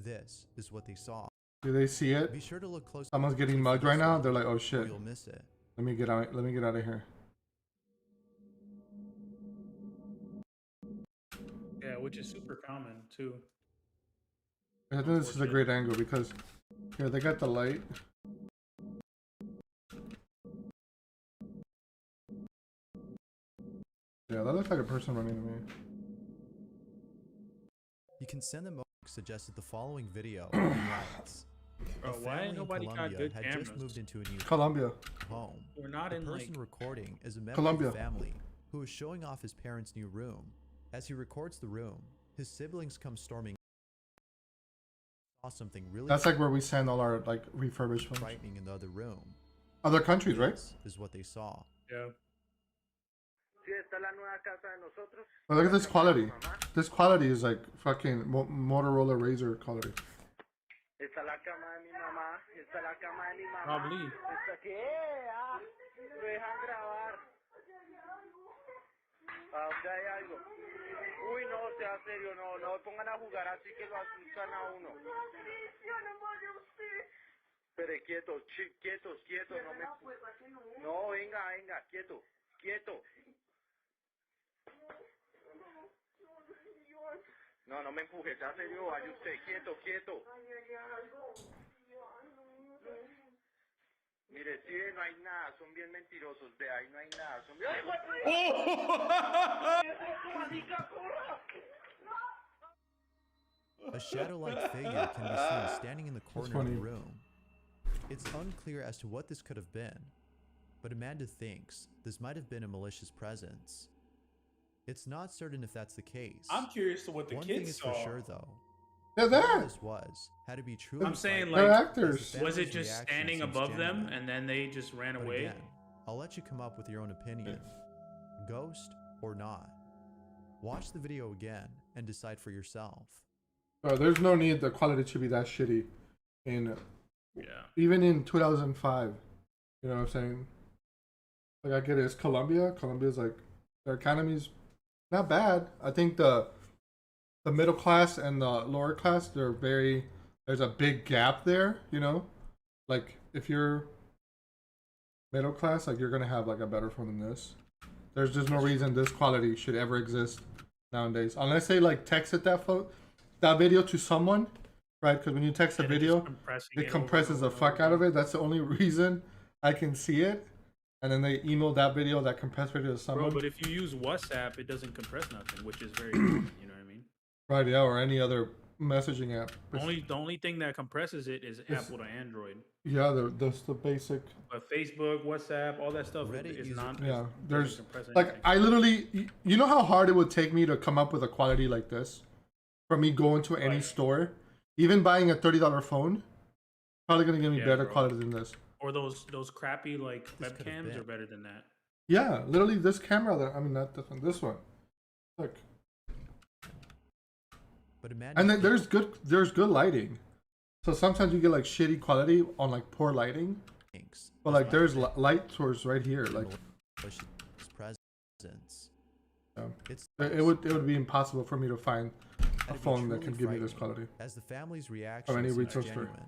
This is what they saw. Do they see it? Be sure to look closely. Someone's getting mugged right now. They're like, oh shit. You'll miss it. Let me get out. Let me get out of here. Yeah, which is super common too. I think this is a great angle because here they got the light. Yeah, that looks like a person running to me. You can send them over suggested the following video in lights. Bro, A why family in nobody got Colombia good had cameras? just moved into a new Colombia. home. We're not The in person like. recording is a member Colombia. of the family who is showing off his parents' new room. As he records the room, his siblings come storming. Saw something really That's like where we send all our like refurbished ones. frightening in the other room. Other countries, right? This is what they saw. Yeah. But look at this quality. This quality is like fucking Motorola Razr quality. Esta es la cama de mi mamá. Esta es la cama de mi mamá. Probably. ¿Esta qué? Ah, lo dejan grabar. Ah, que hay algo. Uy, no, sea serio, no pongan a jugar así que lo asustan a uno. Pero quietos, quietos, no me... No, venga, quieto. No, no me empuje, ya serio, vaya usted, quieto, quieto. Mire, sí, no hay nada, son bien mentirosos, de ahí no hay nada, son bien... A shadow-like figure can be seen standing in the corner of funny. the room. It's unclear as to what this could have been, but Amanda thinks this might have been a malicious presence. It's not certain if that's the case. I'm curious to what the One thing kids is saw. for sure though. They're Whoever there. this was had to be truly I'm saying, frightened, like, They're as actors. the Was it family's just reaction standing seems above them genuine. and then they just ran But away? again, I'll let you come up with your own opinion. Ghost or not. Watch the video again and decide for yourself. There's no need. The quality should be that shitty. Yeah. Even in 2005, you know what I'm saying? Like I get it. It's Colombia. Colombia's like their economy's not bad. I think the middle class and the lower class, there's a big gap there, you know? Like if you're middle class, like you're gonna have like a better phone than this. There's just no reason this quality should ever exist nowadays. Unless they like texted that video to someone, right? Because when you text a video, it compresses the fuck out of it. That's the only reason I can see it. And then they emailed that video, that compressed video to someone. Bro, but if you use WhatsApp, it doesn't compress nothing, which is very common, you know what I mean? Right, yeah, or any other messaging app. The only thing that compresses it is Apple to Android. Yeah, that's the basic. But Facebook, WhatsApp, all that stuff Reddit is user- not. Yeah, there's compress like anything. I literally, you know how hard it would take me to come up with a quality like this, for me going to any Right. store, even buying a $30 phone, probably gonna give me Yeah, better bro. quality than this. Or those crappy like This could've webcams been. are better than that. Yeah, literally this camera. Not this one. This one. Look, But Amanda and then thinks there's good lighting. So sometimes you get like shitty quality on like poor lighting, but like there's light source right here. Like malicious presence. yeah. It's it would be impossible for me to find had a to be phone that truly can give me this frightening, quality. as the family's reaction any seems retail store. genuine.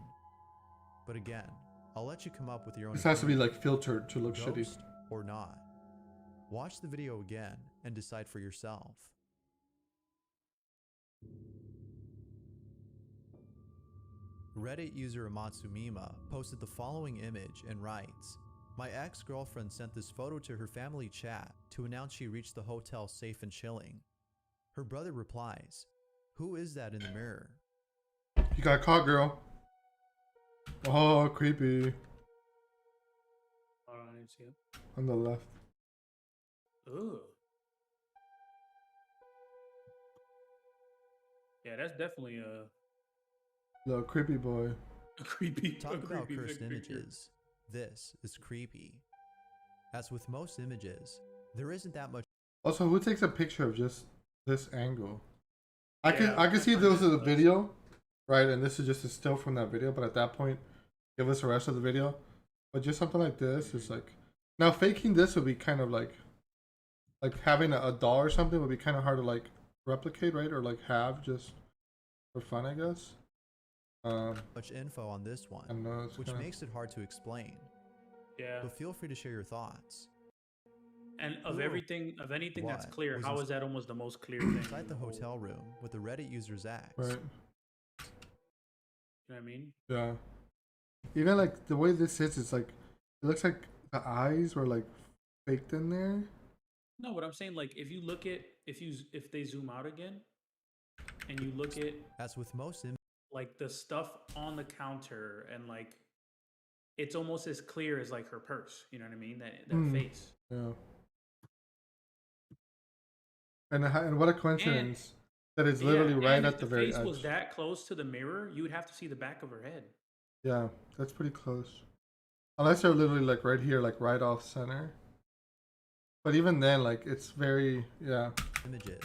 But again, I'll let you come up with your own This has to be opinion. like filtered to look shitty. Ghost or not. Watch the video again and decide for yourself. Reddit user Amatsumima posted the following image and writes, "My ex-girlfriend sent this photo to her family chat to announce she reached the hotel safe and chilling. Her brother replies, 'Who is that in the mirror?' You got caught, girl. Oh, creepy. Hold on, I didn't see it. On the left. Ugh. Yeah, that's definitely a Little creepy boy. creepy. Talk a about creepy cursed picture. images. This is creepy. As with most images, there isn't that much Also, who takes a picture of just this angle? I Yeah, can see if this is a video, right? And this is just a still from that video. But at that point, give us the rest of the video. But just something like this is like, now faking this would be kind of like having a doll or something would be kind of hard to like replicate, right? Or like have just for fun, I guess. much info on this one, I don't know, it's which kinda- makes it hard to explain. Yeah. But feel free to share your thoughts. And of Who or anything that's what clear, was how ins- is that almost the most clear thing? Inside the in whole- hotel room with the Reddit user's ex. Right. You know what I mean? Yeah. Even like the way this sits, it's like it looks like the eyes were like faked in there. No, what I'm saying, like, if you look at if they zoom out again, and you look at As with most like the stuff on the counter, and like it's almost as clear as like her purse. You know what I mean? That face. Yeah. And what a coincidence that it's literally Yeah, right and at if the very face was edge. that close to the mirror, you would have to see the back of her head. Yeah, that's pretty close. Unless they're literally like right here, like right off center. But even then, like it's very images.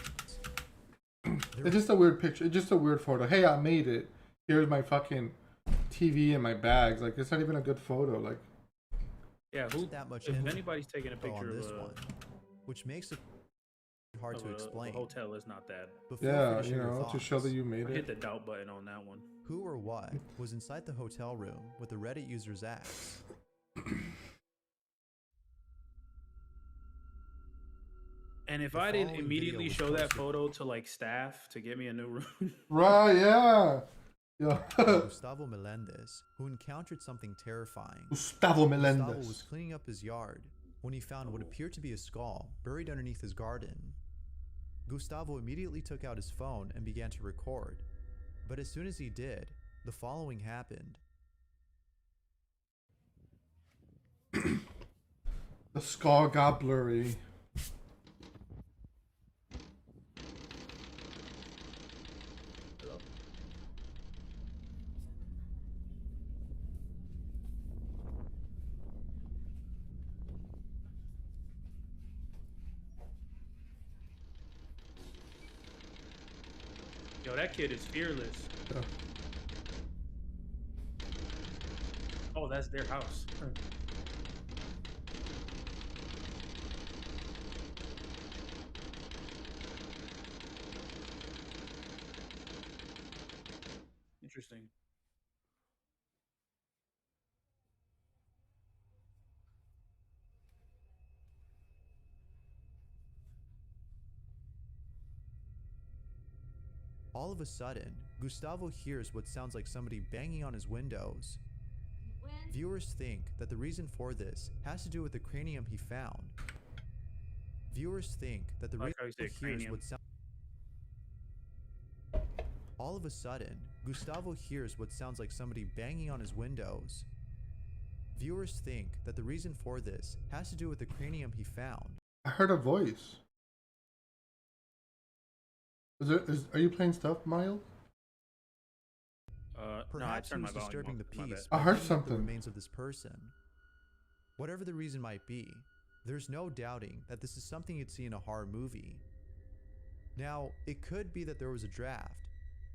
It's just a weird picture. It's just a weird photo. Hey, I made it. Here's my fucking TV and my bags. Like it's not even a good photo. Like Yeah, who? that much If info anybody's taking a picture on this of a, one, which makes it hard of to a explain. hotel, is not that. But feel yeah, free to you share your know, to show that thoughts. you made I hit it. the doubt button on that one. Who or what was inside the hotel room with the Reddit user's ex? And if The I didn't following immediately video was show that posted- photo to like staff to get me a new room, Right, yeah. Yeah. Gustavo Melendez, who encountered something terrifying. Gustavo Gustavo was Melendez. cleaning up his yard when he found what appeared to be a skull buried underneath his garden. Gustavo immediately took out his phone and began to record. But as soon as he did, the following happened. The skull got blurry. yo, that kid is fearless. Yeah. Oh, that's their house. Interesting. All of a sudden, Gustavo hears what sounds like somebody banging on his windows. Viewers think that the reason for this has to do with the cranium he found. Viewers think that the I like reason how you say he hears cranium. what sounds. All of a sudden, Gustavo hears what sounds like somebody banging on his windows. Viewers think that the reason for this has to do with the cranium he found. I heard a voice. Are you playing stuff, Miles? No, I Perhaps he turned my was volume disturbing up. the My bad. peace I by heard digging up something. the remains of this person. Whatever the reason might be, there's no doubting that this is something you'd see in a horror movie. Now, it could be that there was a draft,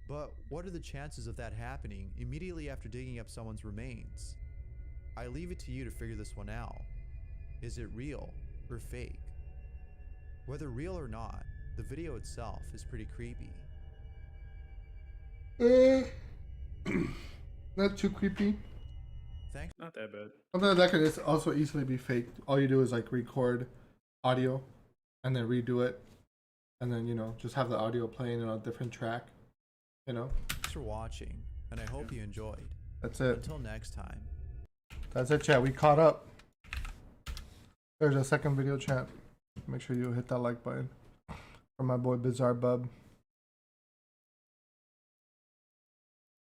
but what are the chances of that happening immediately after digging up someone's remains? I leave it to you to figure this one out. Is it real or fake? Whether real or not, the video itself is pretty creepy. Not too creepy. Thanks. Not that bad. Something that could also easily be faked. All you do is like record audio and then redo it. And then, just have the audio playing on a different track. Thanks for watching, and I hope you enjoyed. That's it. Until next time. That's it, chat. We caught up. There's a second video, chat. Make sure you hit that like button. For my boy Bizarre Bub.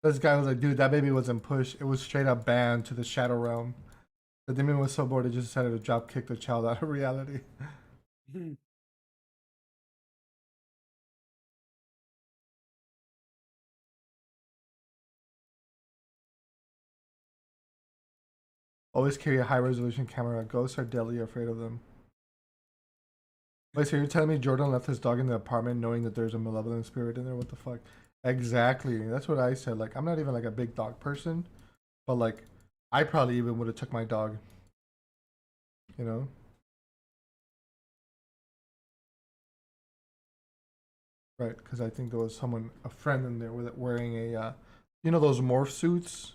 This guy was like, dude, that baby wasn't pushed. It was straight up banned to the Shadow Realm. The demon was so bored, it just decided to drop kick the child out of reality. Always carry a high resolution camera. Ghosts are deadly afraid of them. Wait, so you're telling me Jordan left his dog in the apartment knowing that there's a malevolent spirit in there? What the fuck? Exactly. That's what I said. Like, I'm not even like a big dog person, but like, I probably even would have took my dog. Right, because I think there was a friend in there with it wearing a, those morph suits?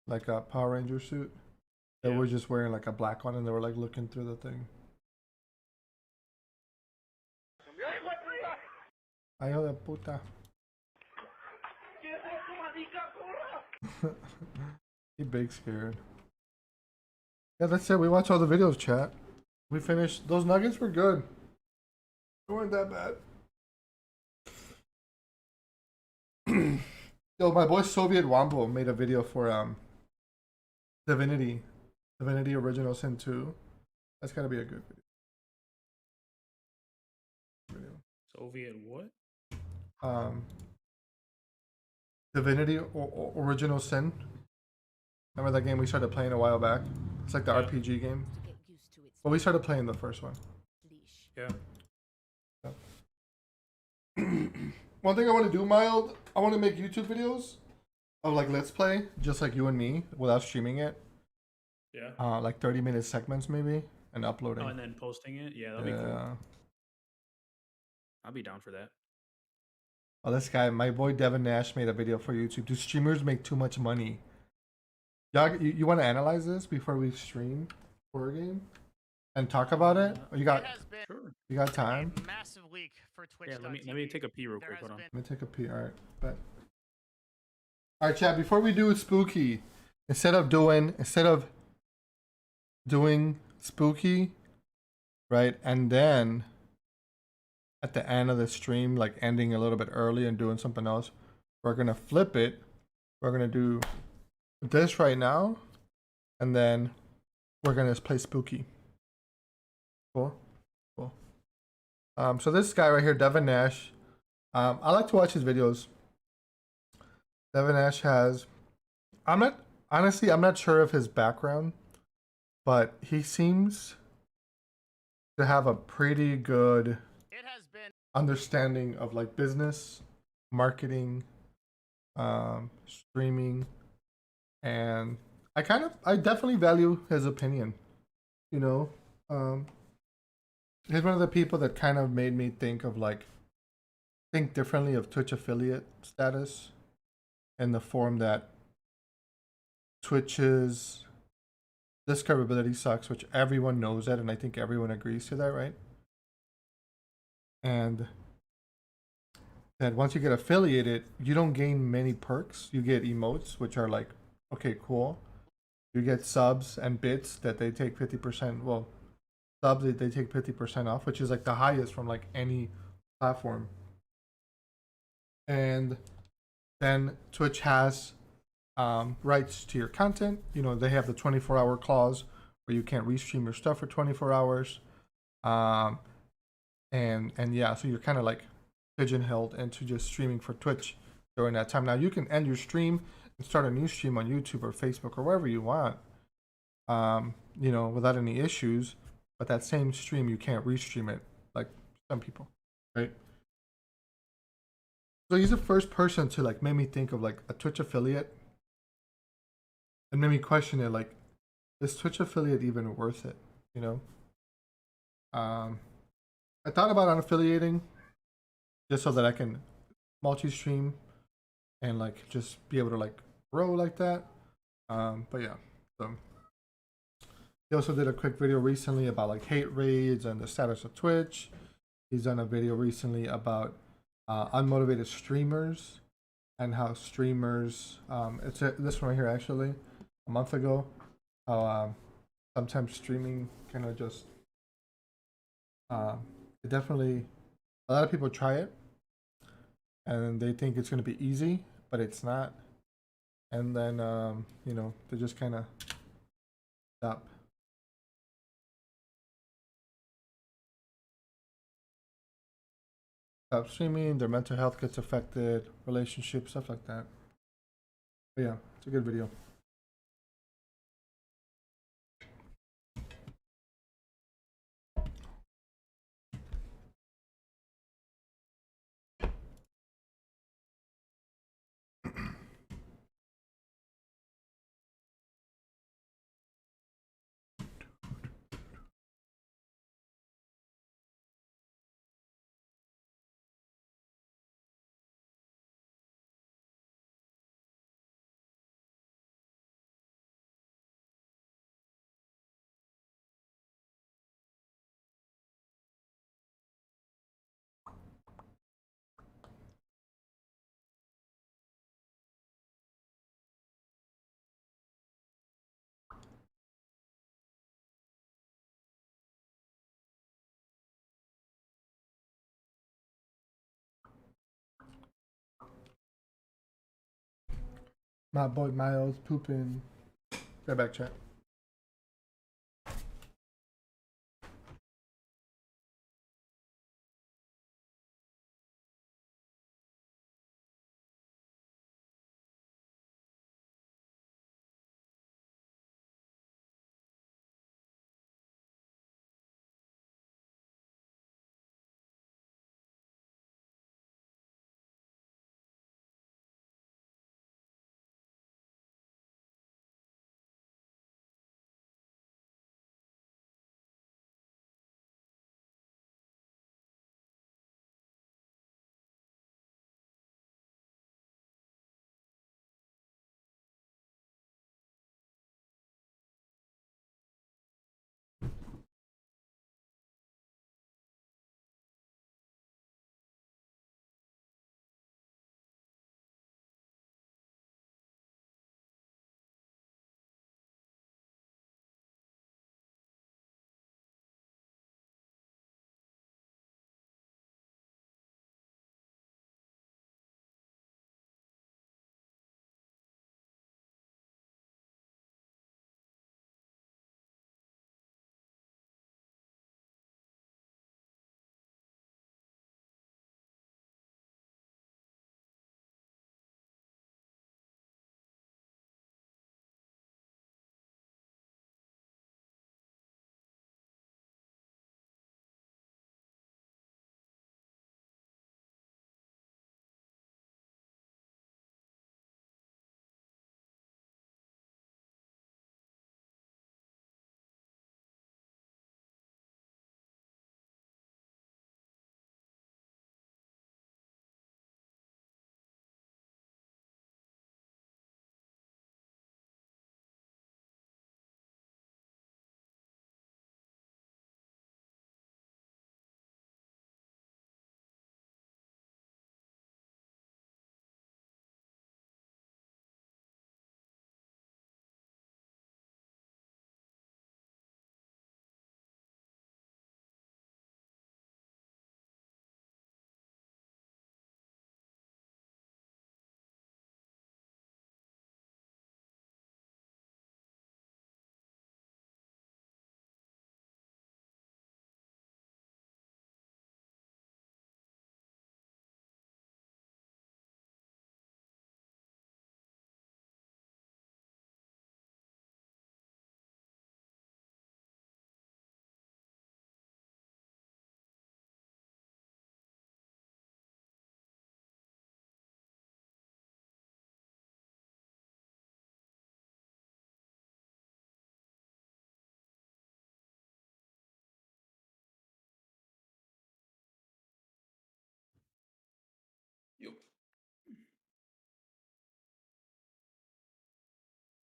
Like a Power Ranger suit? They were just wearing like a black one and they were like looking through the thing. Ay, hijo de puta. He big scared. Yeah, that's it. We watched all the videos, chat. We finished. Those nuggets were good. They weren't that bad. Yo, my boy Soviet Wombo made a video for Divinity Original Sin 2. That's gotta be a good video. Soviet what? Divinity Original Sin. Remember that game we started playing a while back? It's like the RPG game. Well, we started playing the first one. Yeah. One thing I want to do, Mild, I want to make YouTube videos of like Let's Play, just like you and me, without streaming it. Yeah. Like 30-minute segments maybe, and uploading. Oh, and then posting it? Yeah, that'll be cool. I'll be down for that. Oh, this guy, my boy Devin Nash made a video for YouTube. Do streamers make too much money? Y'all, you want to analyze this before we stream horror game? and talk about it? Or you got It has been Sure. you got time? a massive week for Twitch. Yeah, let me take a pee real quick. Hold on. Let me take a pee. All right, but all right, chat. Before we do spooky, instead of doing spooky, right, and then at the end of the stream, like ending a little bit early and doing something else, we're gonna flip it. We're gonna do this right now, and then we're gonna play spooky. Cool. So this guy right here, Devin Nash, I like to watch his videos. Devin Nash has, I'm not sure of his background, but he seems to have a pretty good understanding of like business, marketing, streaming, and I definitely value his opinion. You know, he's one of the people that kind of made me think differently of Twitch affiliate status in the form that Twitch's discoverability sucks, which everyone knows that, and I think everyone agrees to that, right? And that once you get affiliated, you don't gain many perks. You get emotes, which are like, okay, cool. You get subs and bits that they take 50%. Well, subs they take 50% off, which is like the highest from like any platform. And then Twitch has rights to your content. You know, they have the 24-hour clause where you can't restream your stuff for 24 hours. And yeah, so you're kind of like pigeonholed into just streaming for Twitch during that time. Now you can end your stream and start a new stream on YouTube or Facebook or wherever you want, you know, without any issues. But that same stream, you can't restream it like some people, right? So he's the first person to like make me think of like a Twitch affiliate and made me question it, like, is Twitch affiliate even worth it? You know? I thought about unaffiliating just so that I can multi-stream and like just be able to like grow like that. But yeah, so he also did a quick video recently about like hate raids and the status of Twitch. He's done a video recently about unmotivated streamers and how streamers, this one right here actually, a month ago, how sometimes streaming kind of just, it definitely, a lot of people try it and they think it's going to be easy, but it's not. And then, you know, they just kind of stop. Stop streaming, their mental health gets affected, relationships, stuff like that. But yeah, it's a good video. My boy Miles pooping. Right back, chat.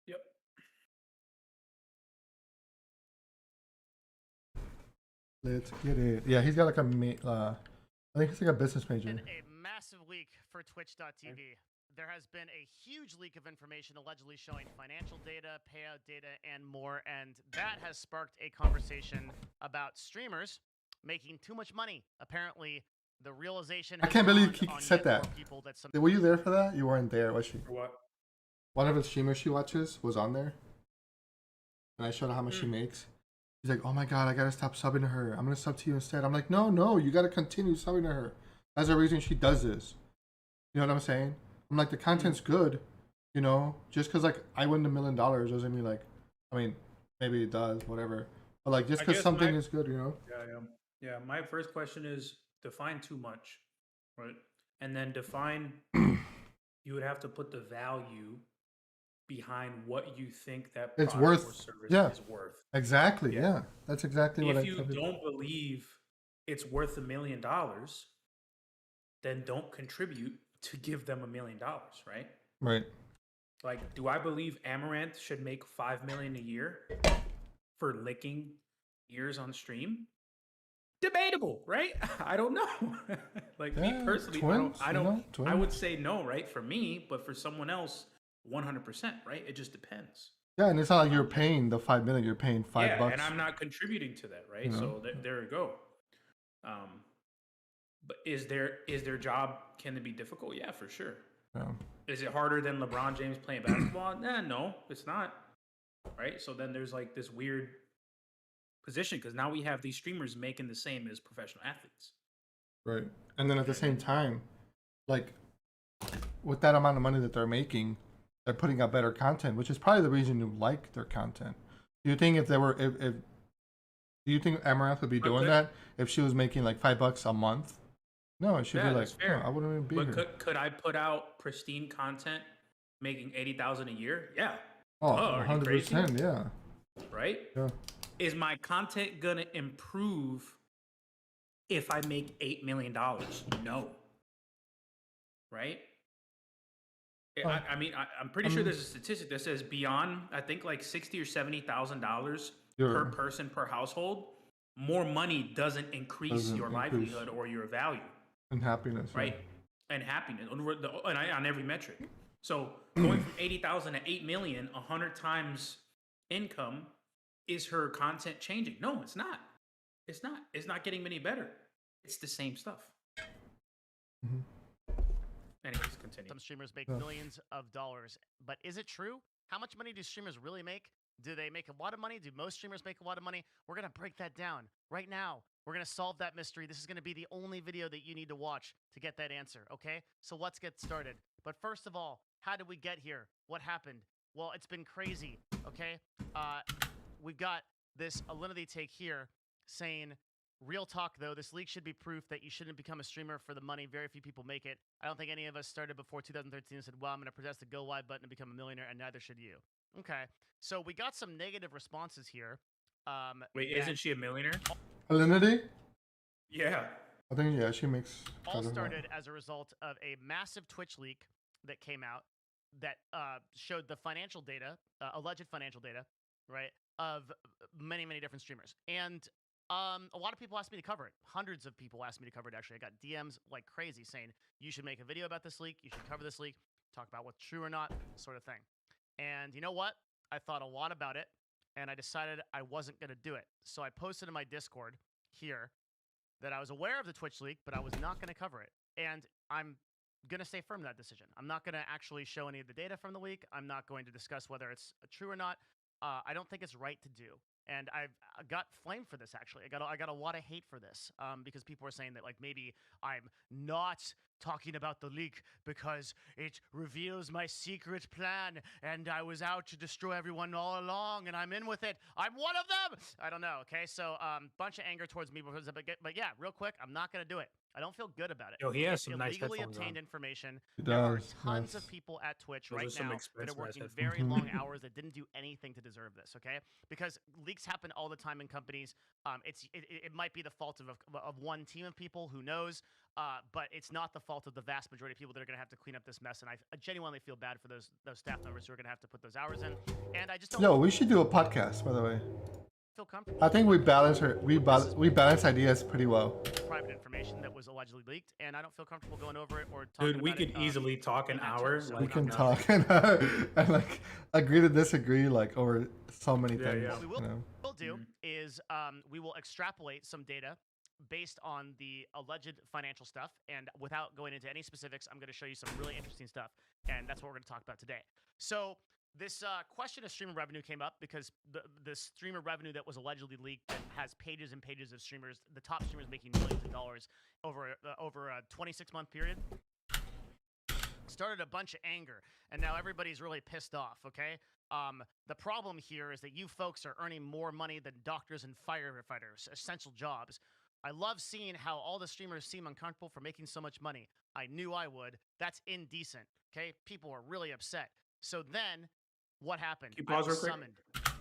Yep. Let's get it. Yeah, he's got like a I think he's like a business major. And a massive leak for Twitch.tv. There has been a huge leak of information allegedly showing financial data, payout data, and more. And that has sparked a conversation about streamers making too much money. Apparently, the realization I has can't believe dawned he on said yet more that. people that some Were you there for that? You weren't there, was she? For what? One of the streamers she watches was on there, and I showed her how much she makes. He's like, "Oh my god, I gotta stop subbing to her. I'm gonna sub to you instead." I'm like, "No, you gotta continue subbing to her. That's the reason she does this." You know what I'm saying? I'm like, the content's good, you know. Just because like I win $1 million doesn't mean like, I mean, maybe it does, whatever. But like, just I because guess something my- is good, you know. Yeah. My first question is define too much, right? And then define. You would have to put the value behind what you think that It's product or worth. service Yeah, is worth. exactly. Yeah. Yeah, that's exactly what If I. you don't believe it's worth $1 million, then don't contribute to give them $1 million, right? Right. Like, do I believe Amaranth should make $5 million a year for licking ears on stream? Debatable, right? I don't know. Like me Yeah, personally, twins, I you don't. know, I would twins. say no, right? For me, but for someone else, 100%, right? It just depends. Yeah, and it's not like you're paying the $5 million. You're paying $5. Yeah, and I'm not contributing to that, right? You know? So there you go. But is their job? Can it be difficult? Yeah, for sure. Yeah. Is it harder than LeBron James playing basketball? No, it's not. Right? So then there's like this weird position because now we have these streamers making the same as professional athletes. Right. And then at the same time, like with that amount of money that they're making, they're putting out better content, which is probably the reason you like their content. Do you think if they were if do you think Amaranth would be doing that if she was making like $5 a month? No, it should be like, that's fair. no, I wouldn't even be But here. could I put out pristine content making 80,000 a year? Yeah. Oh, are you crazy? 100%, yeah. Right? Yeah. Is my content gonna improve if I make $8 million? No. Right? I mean, I'm pretty sure there's a statistic that says beyond, I think like $60,000 or $70,000 per person per household, more money doesn't increase your livelihood or your value. And happiness. Right? Yeah. And happiness on every metric. So going from 80,000 to 8 million, 100 times income, is her content changing? No, it's not. It's not. It's not getting any better. It's the same stuff. Anyways, continue. some streamers make millions of dollars. But is it true? How much money do streamers really make? Do they make a lot of money? Do most streamers make a lot of money? We're going to break that down right now. We're going to solve that mystery. This is going to be the only video that you need to watch to get that answer, okay? So let's get started. But first of all, how did we get here? What happened? Well, it's been crazy, okay? We've got this Alinity take here saying, real talk though, this leak should be proof that you shouldn't become a streamer for the money. Very few people make it. I don't think any of us started before 2013 and said, well, I'm going to press the go live button to become a millionaire, and neither should you. Okay, so we got some negative responses here. Wait, isn't she a millionaire? Alinity? Yeah. I think, yeah, she makes. All started as a result of a massive Twitch leak that came out that showed the financial data, alleged financial data, right, of many, many different streamers. And a lot of people asked me to cover it. Hundreds of people asked me to cover it, actually. I got DMs like crazy saying, you should make a video about this leak, you should cover this leak, talk about what's true or not, sort of thing. And you know what? I thought a lot about it, and I decided I wasn't going to do it. So I posted in my Discord here that I was aware of the Twitch leak, but I was not going to cover it. And I'm going to stay firm in that decision. I'm not going to actually show any of the data from the leak. I'm not going to discuss whether it's true or not. I don't think it's right to do. And I got flamed for this, actually. I got a lot of hate for this because people were saying that, like, maybe I'm not talking about the leak because it reveals my secret plan and I was out to destroy everyone all along and I'm in with it. I'm one of them! I don't know, okay? So, bunch of anger towards me because, but yeah, real quick, I'm not going to do it. I don't feel good about it. Yo, he has It's some nice illegally headphones obtained on. information. He There are does, tons yes. of people at Twitch Those are right some now that are expensive-ass working headphones. very long hours that didn't do anything to deserve this. Okay, because leaks happen all the time in companies. It might be the fault of one team of people, who knows, but it's not the fault of the vast majority of people that are going to have to clean up this mess. And I genuinely feel bad for those staff members who are going to have to put those hours in. And I just don't Yo, we should do a podcast, by the way. feel comfortable. I think we with balance we balance ideas pretty well. private information that was allegedly leaked, and I don't feel comfortable going over it or talking Dude, we about could it, easily talk an in that hour. too, so We Like, can no. talk and like agree to disagree like over so many Yeah, things. yeah. What we You know? will do is we will extrapolate some data based on the alleged financial stuff, and without going into any specifics, I'm going to show you some really interesting stuff, and that's what we're going to talk about today. So this question of streamer revenue came up because the streamer revenue that was allegedly leaked, that has pages and pages of streamers, the top streamers making millions of dollars over a 26-month period, started a bunch of anger, and now everybody's really pissed off. Okay, the problem here is that you folks are earning more money than doctors and firefighters, essential jobs. I love seeing how all the streamers seem uncomfortable for making so much money. I knew I would. That's indecent. Okay, people are really upset. So then, what happened? Can you I pause was real quick? summoned.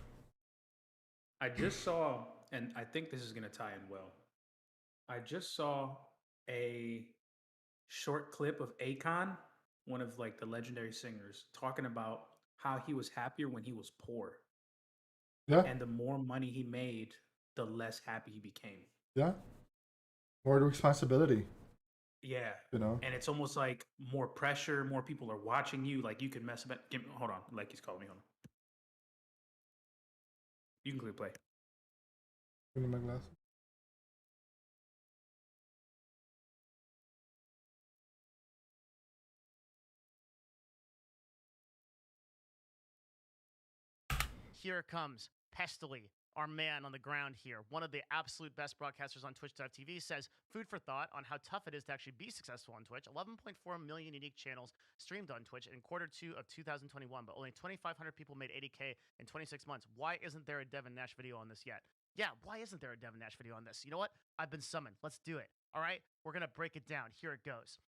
I just saw, and I think this is going to tie in well. I just saw a short clip of Akon, one of like the legendary singers, talking about how he was happier when he was poor. Yeah, And the more money he made, the less happy he became. yeah. More responsibility, Yeah. you know. And it's almost like more pressure, more people are watching you. Like you could mess up. Hold on. Like he's calling me. Hold on. You can click play. Give me my glasses. Here it comes, Pestily, our man on the ground here. One of the absolute best broadcasters on Twitch.tv says, food for thought on how tough it is to actually be successful on Twitch. 11.4 million unique channels streamed on Twitch in Q2 of 2021, but only 2,500 people made 80K in 26 months. Why isn't there a Devin Nash video on this yet? Yeah, why isn't there a Devin Nash video on this? You know what? I've been summoned. Let's do it. All right, we're going to break it down. Here it goes.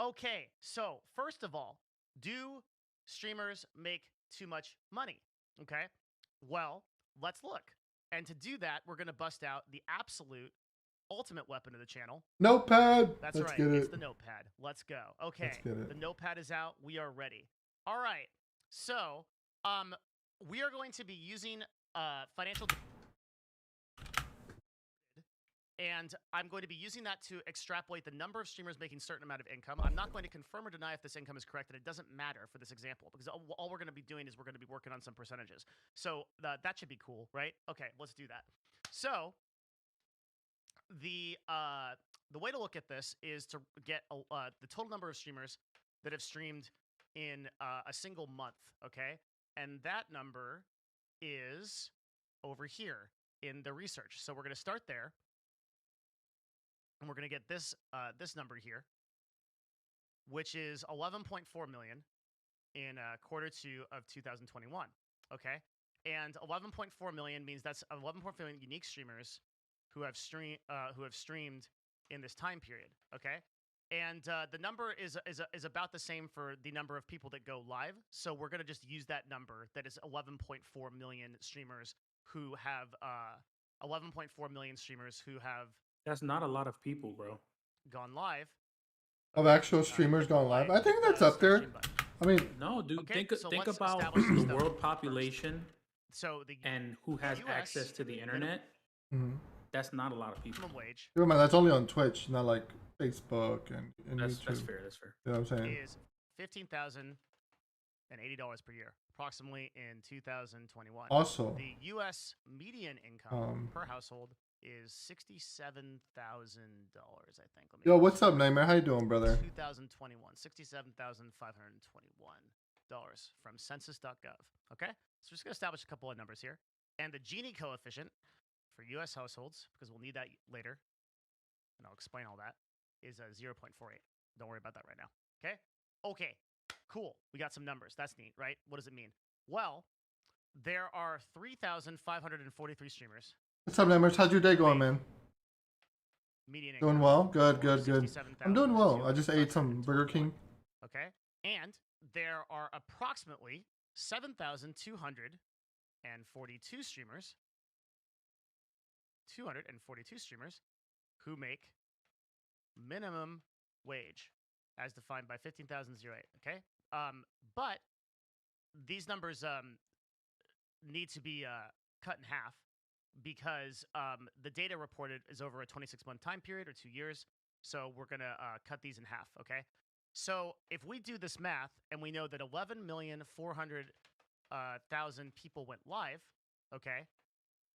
Okay, so first of all, do streamers make too much money? Okay, well, let's look. And to do that, we're going to bust out the absolute ultimate weapon of the channel. Notepad. That's Let's right. get It's it. the notepad. Let's go. Okay. Let's get it. The notepad is out. We are ready. All right. So, we are going to be using financial, and I'm going to be using that to extrapolate the number of streamers making a certain amount of income. I'm not going to confirm or deny if this income is correct, and it doesn't matter for this example, because all we're going to be doing is we're going to be working on some percentages. So that should be cool, right? Okay, let's do that. So the way to look at this is to get the total number of streamers that have streamed in a single month, okay? And that number is over here in the research. So we're going to start there. And we're going to get this this number here, which is 11.4 million in Q2 of 2021. Okay, and 11.4 million means that's 11.4 million unique streamers who have streamed in this time period. Okay, and the number is about the same for the number of people that go live. So we're going to just use that number. That is 11.4 million streamers who have 11.4 million streamers who have. That's not a lot of people, bro. Gone live. Of actual streamers gone live. I think that's up there. I mean, No, dude. Okay, think so think let's about establish the this number world first. population So the and who has US access to the internet. mhm. That's not a lot of people. minimum wage Keep in mind, that's only on Twitch, not like Facebook and That's YouTube. fair. That's fair. You know what I'm saying? is $15,080 per year, approximately in 2021. Also, The U.S. median income Um, per household is $67,000, I think. Let me yo, what's up, Nightmare? How you doing, brother? 2021, $67,521 from census.gov. Okay, so we're just gonna establish a couple of numbers here, and the Gini coefficient for U.S. households, because we'll need that later, and I'll explain all that, is 0.48. Don't worry about that right now. Okay, cool. We got some numbers. That's neat, right? What does it mean? Well, there are 3,543 streamers. What's up, Nightmare? How's your day going, man? median Doing income well. Good, for good, good. I'm doing well. I just ate some Burger King. Okay. And there are approximately 7,242 streamers, 242 streamers who make minimum wage as defined by 15,008. Okay. But these numbers need to be cut in half because the data reported is over a 26-month time period or 2 years. So we're going to cut these in half, okay? So if we do this math and we know that 11,400,000 people went live, okay?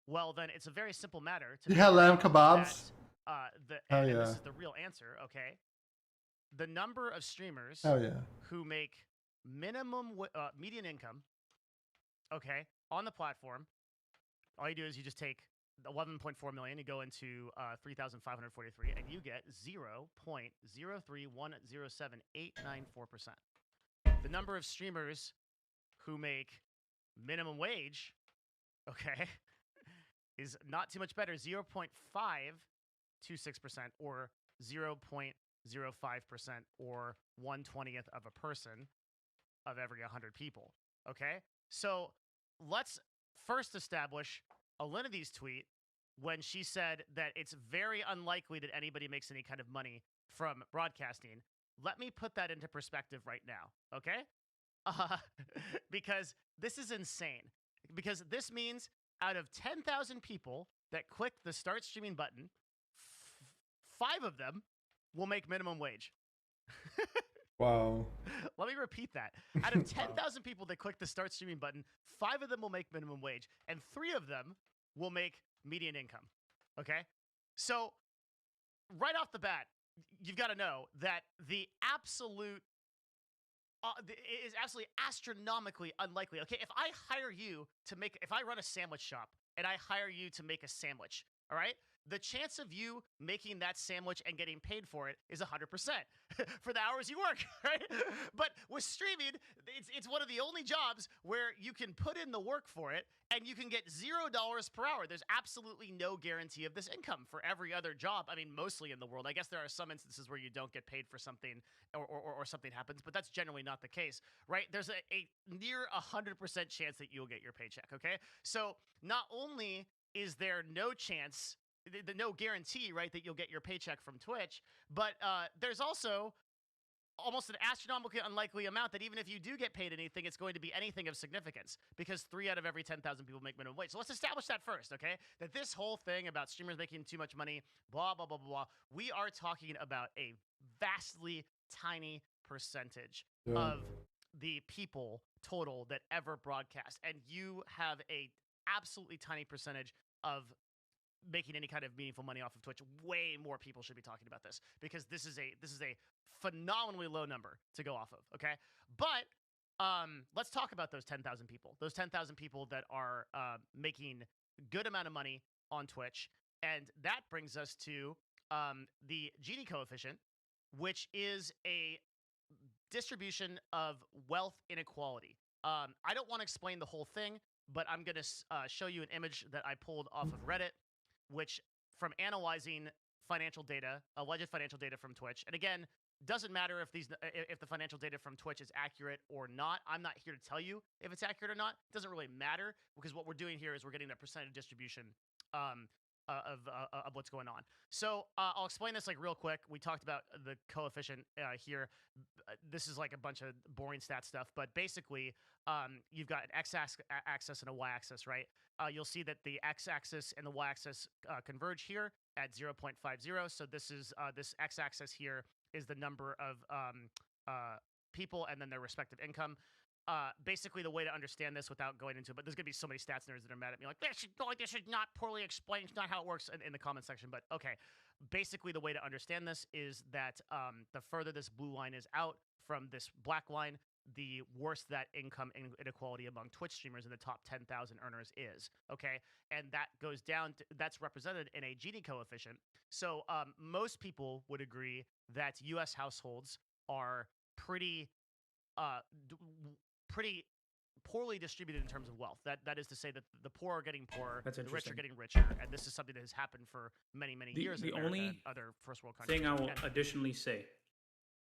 Well, then it's a very simple matter to Yeah, figure lamb out kebabs. that, Hell and yeah. this is the real answer, okay? The number of streamers Hell yeah. who make minimum median income, okay, on the platform. All you do is you just take the 11.4 million, you go into 3,543, and you get 0.03107,894%. The number of streamers who make minimum wage, okay, is not too much better, 0.526%, or 0.05%, or 1/20th of a person of every 100 people, okay? So let's first establish Alinity's tweet when she said that it's very unlikely that anybody makes any kind of money from broadcasting. Let me put that into perspective right now, okay? Because this is insane. Because this means out of 10,000 people that click the start streaming button, 5 of them will make minimum wage. Wow. Let me repeat that. Out of 10,000 people that click the start streaming button, 5 of them will make minimum wage, and 3 of them will make median income. Okay? So, right off the bat, you've got to know that the absolute it is absolutely astronomically unlikely. Okay, if I run a sandwich shop and I hire you to make a sandwich, all right? The chance of you making that sandwich and getting paid for it is 100% for the hours you work, right? But with streaming, it's one of the only jobs where you can put in the work for it and you can get $0 per hour. There's absolutely no guarantee of this income for every other job. I mean, mostly in the world. I guess there are some instances where you don't get paid for something or something happens, but that's generally not the case, right? There's a near 100% chance that you'll get your paycheck, okay? So not only is there no chance, no guarantee, right, that you'll get your paycheck from Twitch, but there's also almost an astronomically unlikely amount that even if you do get paid anything, it's going to be anything of significance because 3 out of every 10,000 people make minimum wage. So let's establish that first, okay? That this whole thing about streamers making too much money, blah, blah, blah, blah, blah, we are talking about a vastly tiny percentage of the people total that ever broadcast. And you have a absolutely tiny percentage of making any kind of meaningful money off of Twitch. Way more people should be talking about this because this is a phenomenally low number to go off of, okay? But let's talk about those 10,000 people. Those 10,000 people that are making good amount of money on Twitch. And that brings us to the Gini coefficient, which is a distribution of wealth inequality. I don't want to explain the whole thing, but I'm going to show you an image that I pulled off of Reddit, which from analyzing financial data, alleged financial data from Twitch. And again, doesn't matter if the financial data from Twitch is accurate or not. I'm not here to tell you if it's accurate or not. It doesn't really matter because what we're doing here is we're getting a percentage distribution of what's going on. So I'll explain this like real quick. We talked about the coefficient here. This is like a bunch of boring stat stuff, but basically you've got an x-axis and a y-axis, right? You'll see that the x-axis and the y-axis converge here at 0.50. So this is this x-axis here is the number of people and then their respective income. Basically, the way to understand this without going into it, but there's going to be so many stats nerds that are mad at me like, this is not poorly explained. It's not how it works in the comment section. But okay, basically, the way to understand this is that the further this blue line is out from this black line, the worse that income inequality among Twitch streamers in the top 10,000 earners is. Okay, and that goes down. That's represented in a Gini coefficient. So most people would agree that U.S. households are pretty poorly distributed in terms of wealth. That is to say that the poor are getting poorer, That's the rich are interesting. getting richer, and this is something that has happened for many years in The America only and other first world countries. thing I will And- additionally say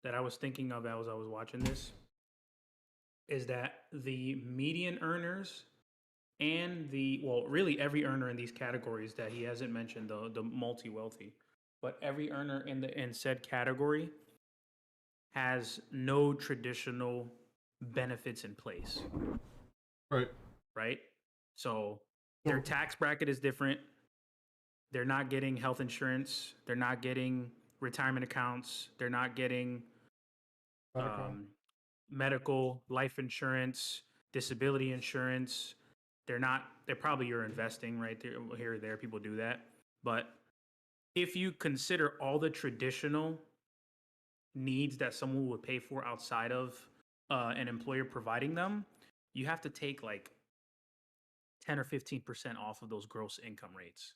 that I was thinking of as I was watching this is that the median earners and really every earner in these categories that he hasn't mentioned, the multi-wealthy, but every earner in said category has no traditional benefits in place, Right. right? So their tax bracket is different. They're not getting health insurance. They're not getting retirement accounts. They're not getting medical, life insurance, disability insurance. They're probably you're investing, right? Here or there, people do that. But if you consider all the traditional needs that someone would pay for outside of an employer providing them, you have to take like 10 or 15% off of those gross income rates.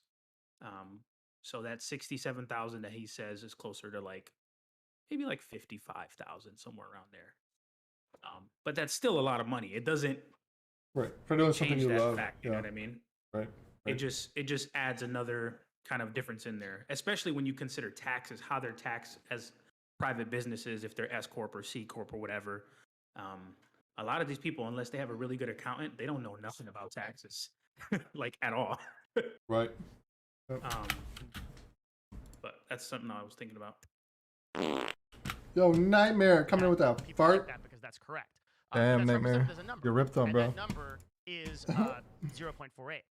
So that 67,000 that he says is closer to maybe 55,000, somewhere around there. But that's still a lot of money. It doesn't Right. For doing something change you that love. fact. You know what I mean? Right. It just adds another kind of difference in there, especially when you consider taxes, how they're taxed as private businesses, if they're S corp or C corp or whatever. A lot of these people, unless they have a really good accountant, they don't know nothing about taxes, at all. Right. Yep. But that's something I was thinking about. Yo, Nightmare coming in with that people like fart. that because that's correct. Damn, that's Nightmare. represented as a number, You're ripped on, and bro. that number is 0.48.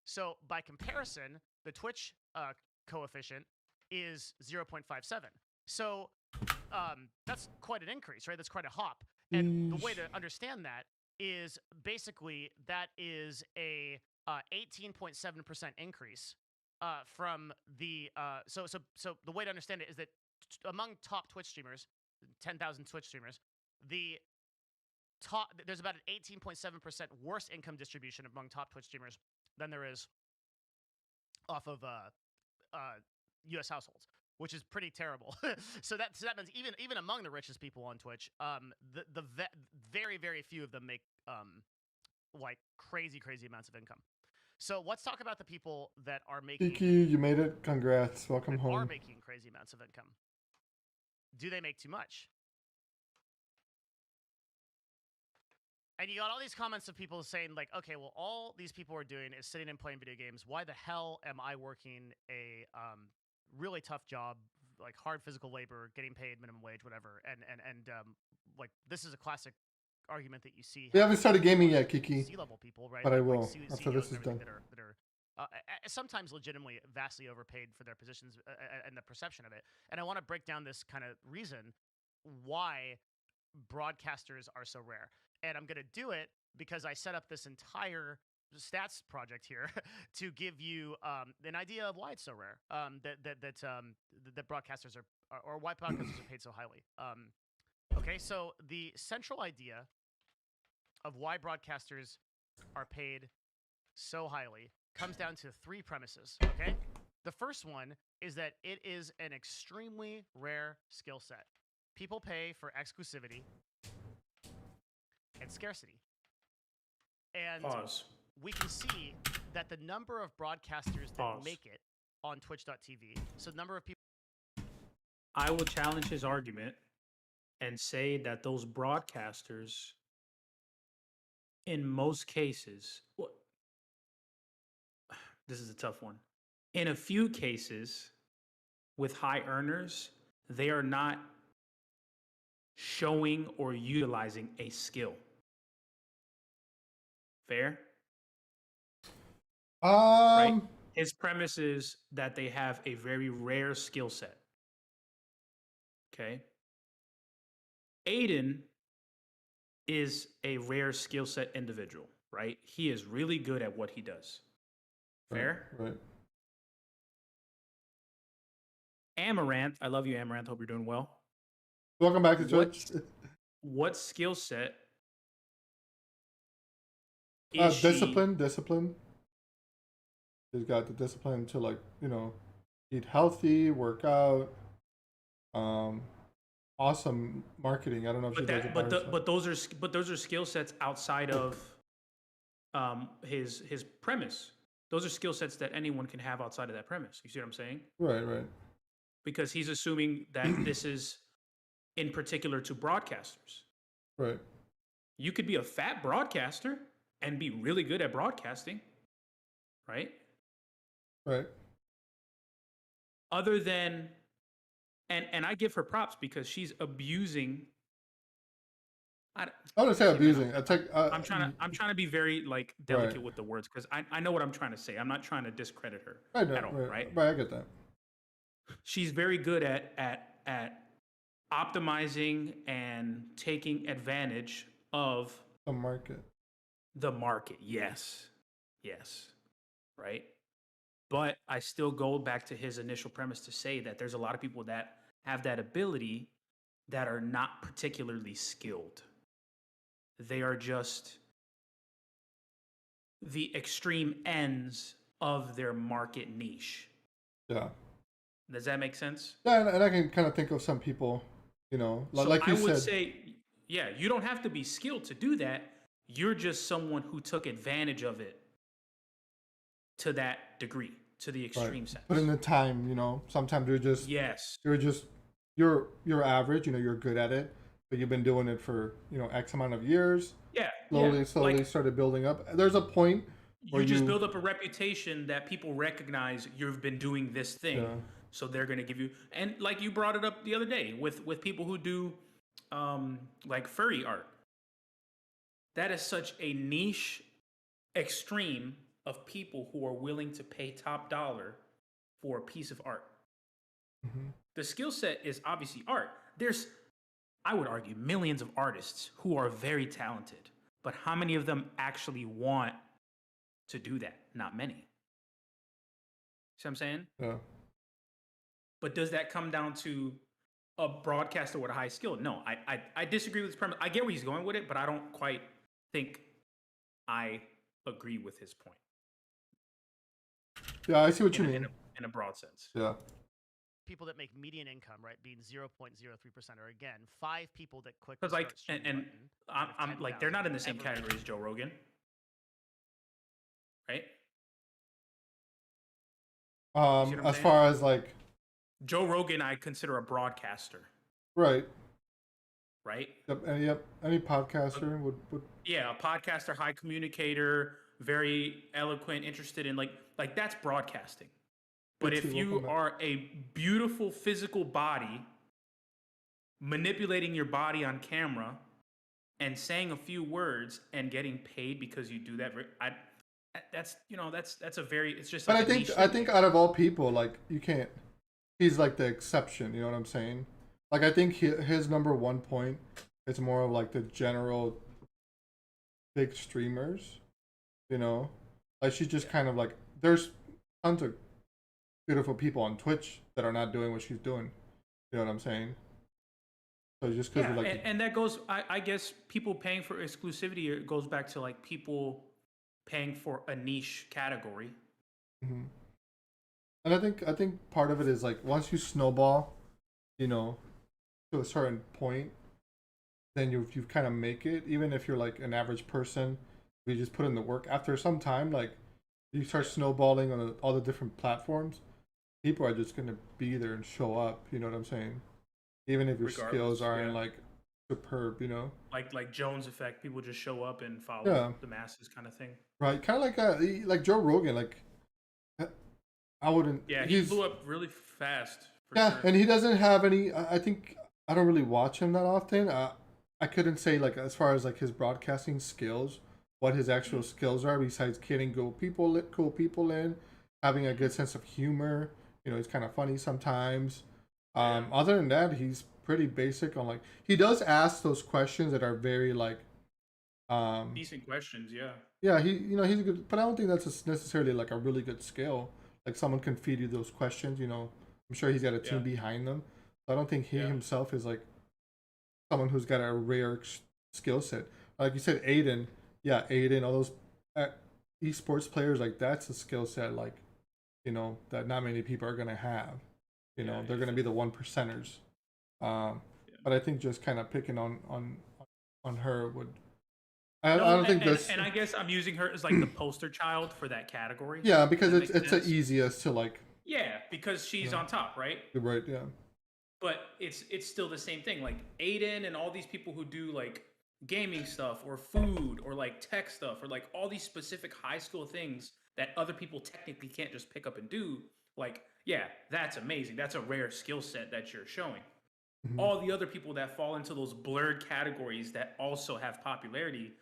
So by comparison, the Twitch coefficient is 0.57. So that's quite an increase, right? That's quite a hop. And the way to understand that is basically that is a 18.7% increase from the so the way to understand it is that among top Twitch streamers, 10,000 Twitch streamers, there's about an 18.7% worse income distribution among top Twitch streamers than there is off of U.S. households, which is pretty terrible. so that means even among the richest people on Twitch, very few of them make crazy amounts of income. So let's talk about the people that are making. Kiki, you made it. Congrats. Welcome home. Are making crazy amounts of income. Do they make too much? And you got all these comments of people saying okay, well, all these people are doing is sitting and playing video games. Why the hell am I working a really tough job, hard physical labor, getting paid minimum wage, whatever? And this is a classic argument that you see. We haven't started gaming yet, Kiki. C-level people, right? But I will after CEOs this is and everything done. That are sometimes legitimately vastly overpaid for their positions and the perception of it. And I want to break down this kind of reason why broadcasters are so rare. And I'm going to do it because I set up this entire stats project here to give you an idea of why it's so rare. That broadcasters or why broadcasters are paid so highly. Okay, so the central idea of why broadcasters are paid so highly comes down to three premises. Okay, the first one is that it is an extremely rare skill set. People pay for exclusivity and scarcity. And Pause. we can see that the number of broadcasters that Pause. make it on twitch.tv, so the number of people. I will challenge his argument and say that those broadcasters, in most cases, this is a tough one. In a few cases, with high earners, they are not showing or utilizing a skill. Fair? Right? His premise is that they have a very rare skill set. Okay? Aiden is a rare skill set individual, right? He is really good at what he does. Fair? Right. Amaranth, I love you, Amaranth. Hope you're doing well. Welcome back to Twitch. What skill set is Discipline. He's got the discipline to eat healthy, work out, awesome marketing. I don't know if she does it by herself. But those are skill sets outside of his premise. Those are skill sets that anyone can have outside of that premise. You see what I'm saying? Right. Because he's assuming that this is in particular to broadcasters. Right. You could be a fat broadcaster and be really good at broadcasting, right? Right. Other than, and I give her props because she's abusing. I wouldn't say abusing. I'm trying to be very like delicate with the words because I know what I'm trying to say. I'm not trying to discredit her at all, right? Right, I get that. She's very good at optimizing and taking advantage of The market. the market. Yes, right. But I still go back to his initial premise to say that there's a lot of people that have that ability that are not particularly skilled. They are just the extreme ends of their market niche. Yeah. Does that make sense? Yeah, and I can kind of think of some people, So like you I would said. say, yeah, you don't have to be skilled to do that. You're just someone who took advantage of it to that degree, to the extreme sense. But in the time, sometimes Yes. you're average, you're good at it, but you've been doing it for, X amount of years. Yeah. Slowly Like, started building up. There's a point where you just build up a reputation that people recognize you've been doing this thing. Yeah. So they're going to give you, and like you brought it up the other day with people who do like furry art. That is such a niche extreme of people who are willing to pay top dollar for a piece of art. Mhm. The skill set is obviously art. There's, I would argue, millions of artists who are very talented, but how many of them actually want to do that? Not many. See what I'm saying? Yeah. But does that come down to a broadcaster with a high skill? No, I disagree with his premise. I get where he's going with it, but I don't quite think I agree with his point. Yeah, I see what you mean. In a broad sense. Yeah. People that make median income, right, being 0.03%, or again, 5 people that click. Because the like, start stream and button I'm like, they're not in the same ever. category as Joe Rogan, right? See what I'm As saying? far as like, Joe Rogan, I consider a broadcaster, right. right? Yep. Any podcaster would. Yeah, a podcaster, high communicator, very eloquent, interested in like that's broadcasting. But Good if too, you welcome back. are a beautiful physical body, manipulating your body on camera and saying a few words and getting paid because you do that, that's a very, it's just. But Like I think out of all people, like you can't. He's like the exception. You know what I'm saying? Like I think his number one point is more of like the general big streamers. Like she's just kind of like there's tons of beautiful people on Twitch that are not doing what she's doing. You know what I'm saying? So just because yeah, and that goes, I guess people paying for exclusivity, it goes back to like people paying for a niche category. Mm-hmm. And I think part of it is like once you snowball, to a certain point, then you kind of make it. Even if you're like an average person, you just put in the work. After some time, like you start snowballing on all the different platforms, people are just gonna be there and show up. You know what I'm saying? Even if your skills aren't like superb, Like Jones effect, people just show up and follow the masses kind of thing. Right, kind of like Joe Rogan. Like I wouldn't. Yeah, he blew up really fast. Yeah, sure. and he doesn't have any. I think I don't really watch him that often. I couldn't say like as far as like his broadcasting skills, what his actual skills are besides getting cool people in, having a good sense of humor. He's kind of funny sometimes. Other than that, he's pretty basic on like he does ask those questions that are very like decent questions. Yeah. Yeah, he's a good, but I don't think that's necessarily like a really good skill. Like someone can feed you those questions. I'm sure he's got a team behind them. So I don't think he himself is like someone who's got a rare skill set. Like you said, Aiden. Yeah, Aiden. All those esports players, like that's a skill set like that not many people are gonna have. They're gonna be the 1%ers. but I think just kind of picking on her would. I No, don't think and, this. and I guess I'm using her as like the poster child for that category. Yeah, because That it's makes the sense. easiest to like. Yeah, because she's Yeah. on top, right? Right. Yeah. But it's still the same thing. Like Aiden and all these people who do like gaming stuff or food or like tech stuff or like all these specific high school things that other people technically can't just pick up and do. Like, yeah, that's amazing. That's a rare skill set that you're showing. Mhm. All the other people that fall into those blurred categories that also have popularity,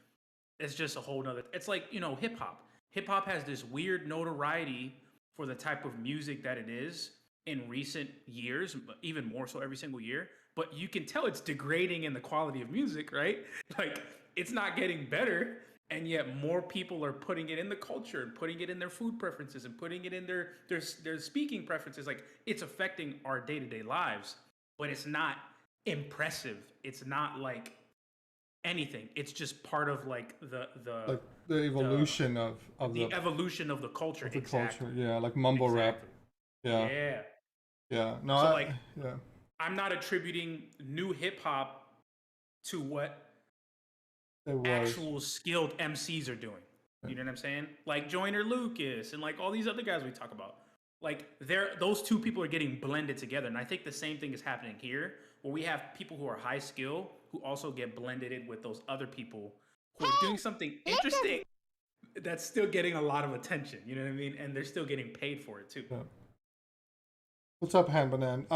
it's just a whole nother. It's like, hip hop. Hip hop has this weird notoriety for the type of music that it is in recent years, but even more so every single year. But you can tell it's degrading in the quality of music, right? Like, it's not getting better. And yet more people are putting it in the culture and putting it in their food preferences and putting it in their speaking preferences. Like, it's affecting our day-to-day lives, but it's not impressive. It's not like anything. It's just part of like Like the evolution of the evolution of the culture. the Exactly. culture. Yeah, like mumble rap. Exactly. Yeah. Yeah. Yeah. No. So, I, like, yeah. I'm not attributing new hip hop to what It was. actual skilled MCs are doing. You know what I'm saying? Like Joyner Lucas and like all these other guys we talk about. Like those two people are getting blended together. And I think the same thing is happening here, where we have people who are high skill who also get blended in with those other people who are doing something interesting that's still getting a lot of attention. You know what I mean? And they're still getting paid for it too. Yeah. What's up, Han Banan?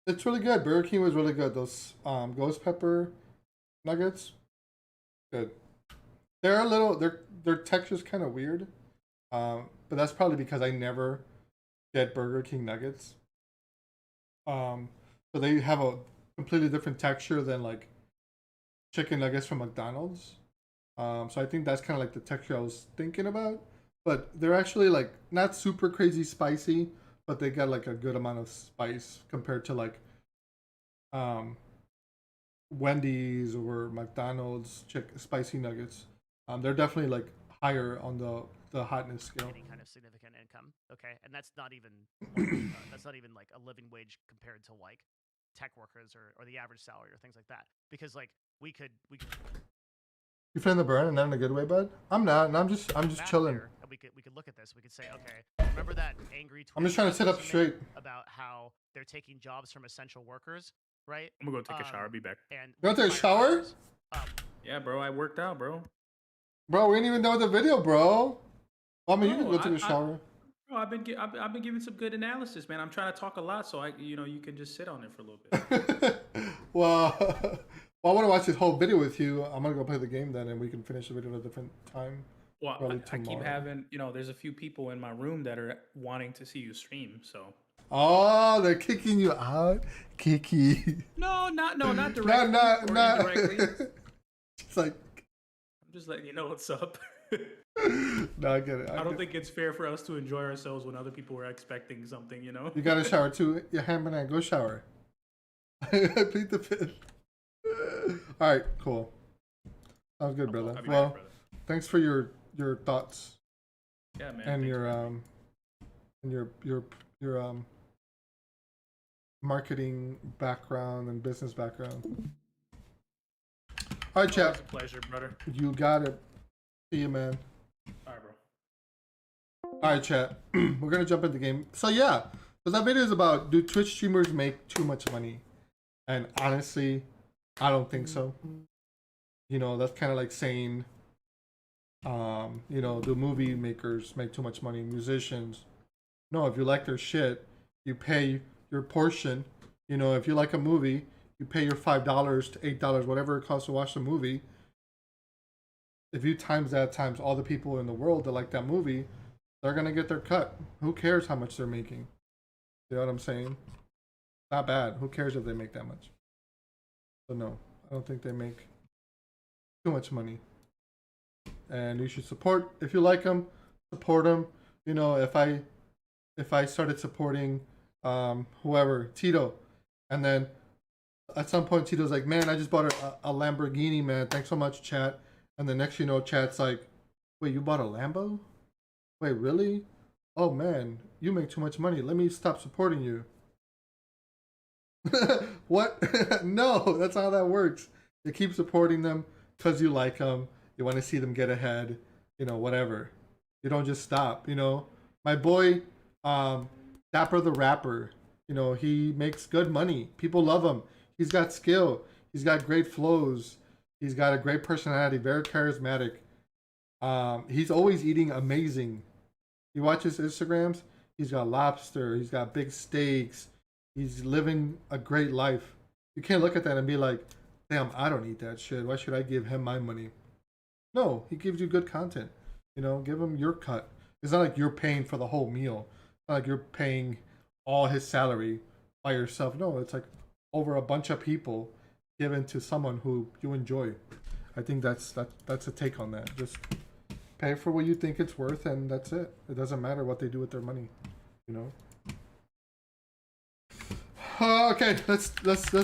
It's really good. Burger King was really good. Those ghost pepper nuggets, good. They're a little. Their texture's kind of weird, but that's probably because I never get Burger King nuggets. So they have a completely different texture than like chicken nuggets from McDonald's. So I think that's kind of like the texture I was thinking about. But they're actually like not super crazy spicy, but they got like a good amount of spice compared to like Wendy's or McDonald's spicy nuggets. They're definitely like higher on the hotness scale. Any kind of significant income, okay, and that's not even like a living wage compared to like tech workers or the average salary or things like that. Because like we could You feeling the burn and not in a good way, bud? I'm not. I'm just math chilling. here, and we could look at this. We could say, okay, remember that angry tweet I'm just trying to sit up you made straight. about how they're taking jobs from essential workers, right? I'm gonna go take a shower. I'll be back. And You want to take a shower? Yeah, bro. I worked out, bro. Bro, we ain't even done with the video, bro. I mean, you can Bro, go take a shower. Bro, I've been giving some good analysis, man. I'm trying to talk a lot, so you can just sit on it for a little bit. Well, I want to watch this whole video with you. I'm gonna go play the game then, and we can finish the video at a different time. Well, Probably I keep tomorrow. having, there's a few people in my room that are wanting to see you stream. So Oh, they're kicking you out, Kiki. no, not directly. not. Indirectly. It's like, I'm just letting you know what's up. no, I get it. I don't think it's fair for us to enjoy ourselves when other people are expecting something. You You got to shower too. Yeah, hand banana, go shower. Plead the fifth. All right, cool. Sounds good, brother. I'll be Well, back, brother. thanks for your thoughts Yeah, man. and thanks, your man. your marketing background and business background. All right, Always chap. a pleasure, brother. You got it. See you, man. All right, bro. All right, chat. We're gonna jump into the game. So yeah, so that video is about, do Twitch streamers make too much money? And honestly, I don't think so. You know, that's kind of like saying, do movie makers make too much money? Musicians? No, if you like their shit, you pay your portion. You know, if you like a movie, you pay your $5 to $8, whatever it costs to watch the movie. If you times that times all the people in the world that like that movie, they're gonna get their cut. Who cares how much they're making? You know what I'm saying? Not bad. Who cares if they make that much? So no, I don't think they make too much money. And you should support, if you like them, support them. You know, if I started supporting whoever, Tito, and then at some point Tito's like, man, I just bought a Lamborghini, man. Thanks so much, chat. And the next you know, chat's like, wait, you bought a Lambo? Wait, really? Oh man, you make too much money. Let me stop supporting you. What? No, that's not how that works. You keep supporting them because you like them. You want to see them get ahead. Whatever. You don't just stop. My boy, Dapper the Rapper. He makes good money. People love him. He's got skill. He's got great flows. He's got a great personality. Very charismatic. He's always eating amazing. You watch his Instagrams. He's got lobster. He's got big steaks. He's living a great life. You can't look at that and be like, damn, I don't eat that shit. Why should I give him my money? No, he gives you good content. Give him your cut. It's not like you're paying for the whole meal. It's not like you're paying all his salary by yourself. No, it's like over a bunch of people given to someone who you enjoy. I think that's a take on that. Just pay for what you think it's worth, and that's it. It doesn't matter what they do with their money. Okay, let's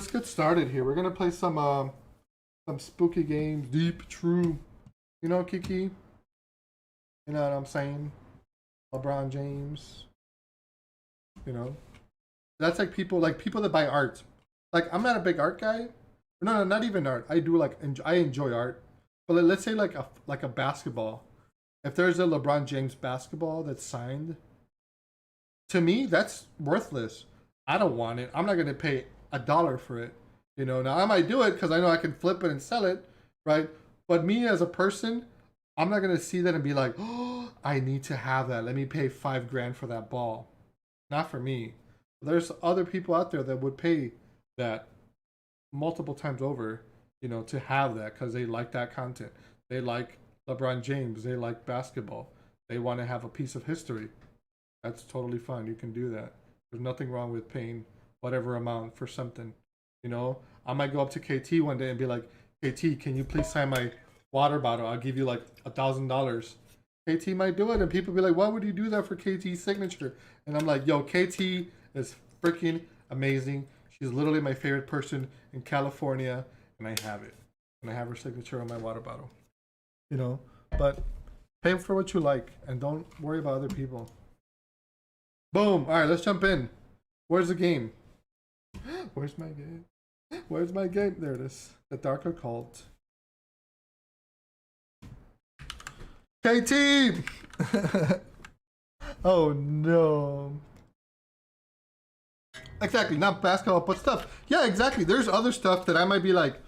get started here. We're gonna play some spooky games, deep, true. Kiki. You know what I'm saying? LeBron James. That's like people that buy art. Like, I'm not a big art guy. No, not even art. I do I enjoy art. But let's say like a basketball. If there's a LeBron James basketball that's signed, to me that's worthless. I don't want it. I'm not gonna pay $1 for it. Now I might do it because I know I can flip it and sell it, right? But me as a person, I'm not gonna see that and be like, oh, I need to have that. Let me pay $5,000 for that ball. Not for me. There's other people out there that would pay that multiple times over, to have that because they like that content. They like LeBron James. They like basketball. They want to have a piece of history. That's totally fine. You can do that. There's nothing wrong with paying whatever amount for something. I might go up to KT one day and be like, KT, can you please sign my water bottle? I'll give you like $1,000. KT might do it, and people be like, why would you do that for KT's signature? And I'm like, yo, KT is freaking amazing. She's literally my favorite person in California, and I have it. And I have her signature on my water bottle. But pay for what you like, and don't worry about other people. Boom. All right, let's jump in. Where's the game? Where's my game? Where's my game? There it is. The Dark Occult. KT! Oh no. Exactly, not basketball, but stuff. Yeah, exactly. There's other stuff that I might be like,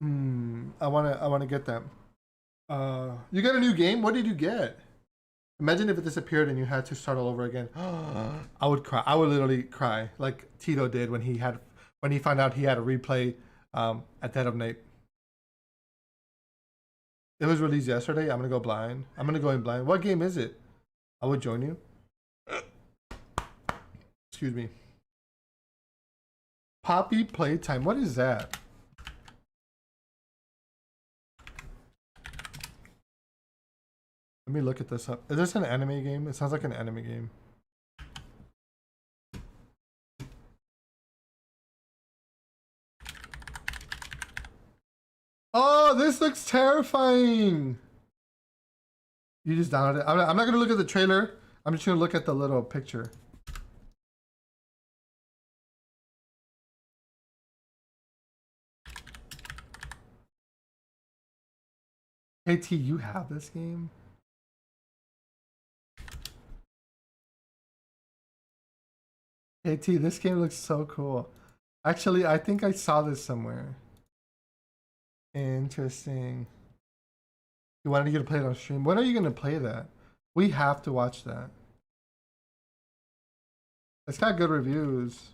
I wanna get that. You got a new game? What did you get? Imagine if it disappeared and you had to start all over again. I would cry. I would literally cry, like Tito did when he found out he had a replay at Dead of Night. It was released yesterday. I'm gonna go blind. I'm gonna go in blind. What game is it? I would join you. Excuse me. Poppy Playtime. What is that? Let me look at this up. Is this an anime game? It sounds like an anime game. Oh, this looks terrifying. You just downloaded it. I'm not going to look at the trailer. I'm just going to look at the little picture. KT, you have this game? KT, this game looks so cool. Actually, I think I saw this somewhere. Interesting. You wanted to get to play it on stream. When are you going to play that? We have to watch that. It's got good reviews.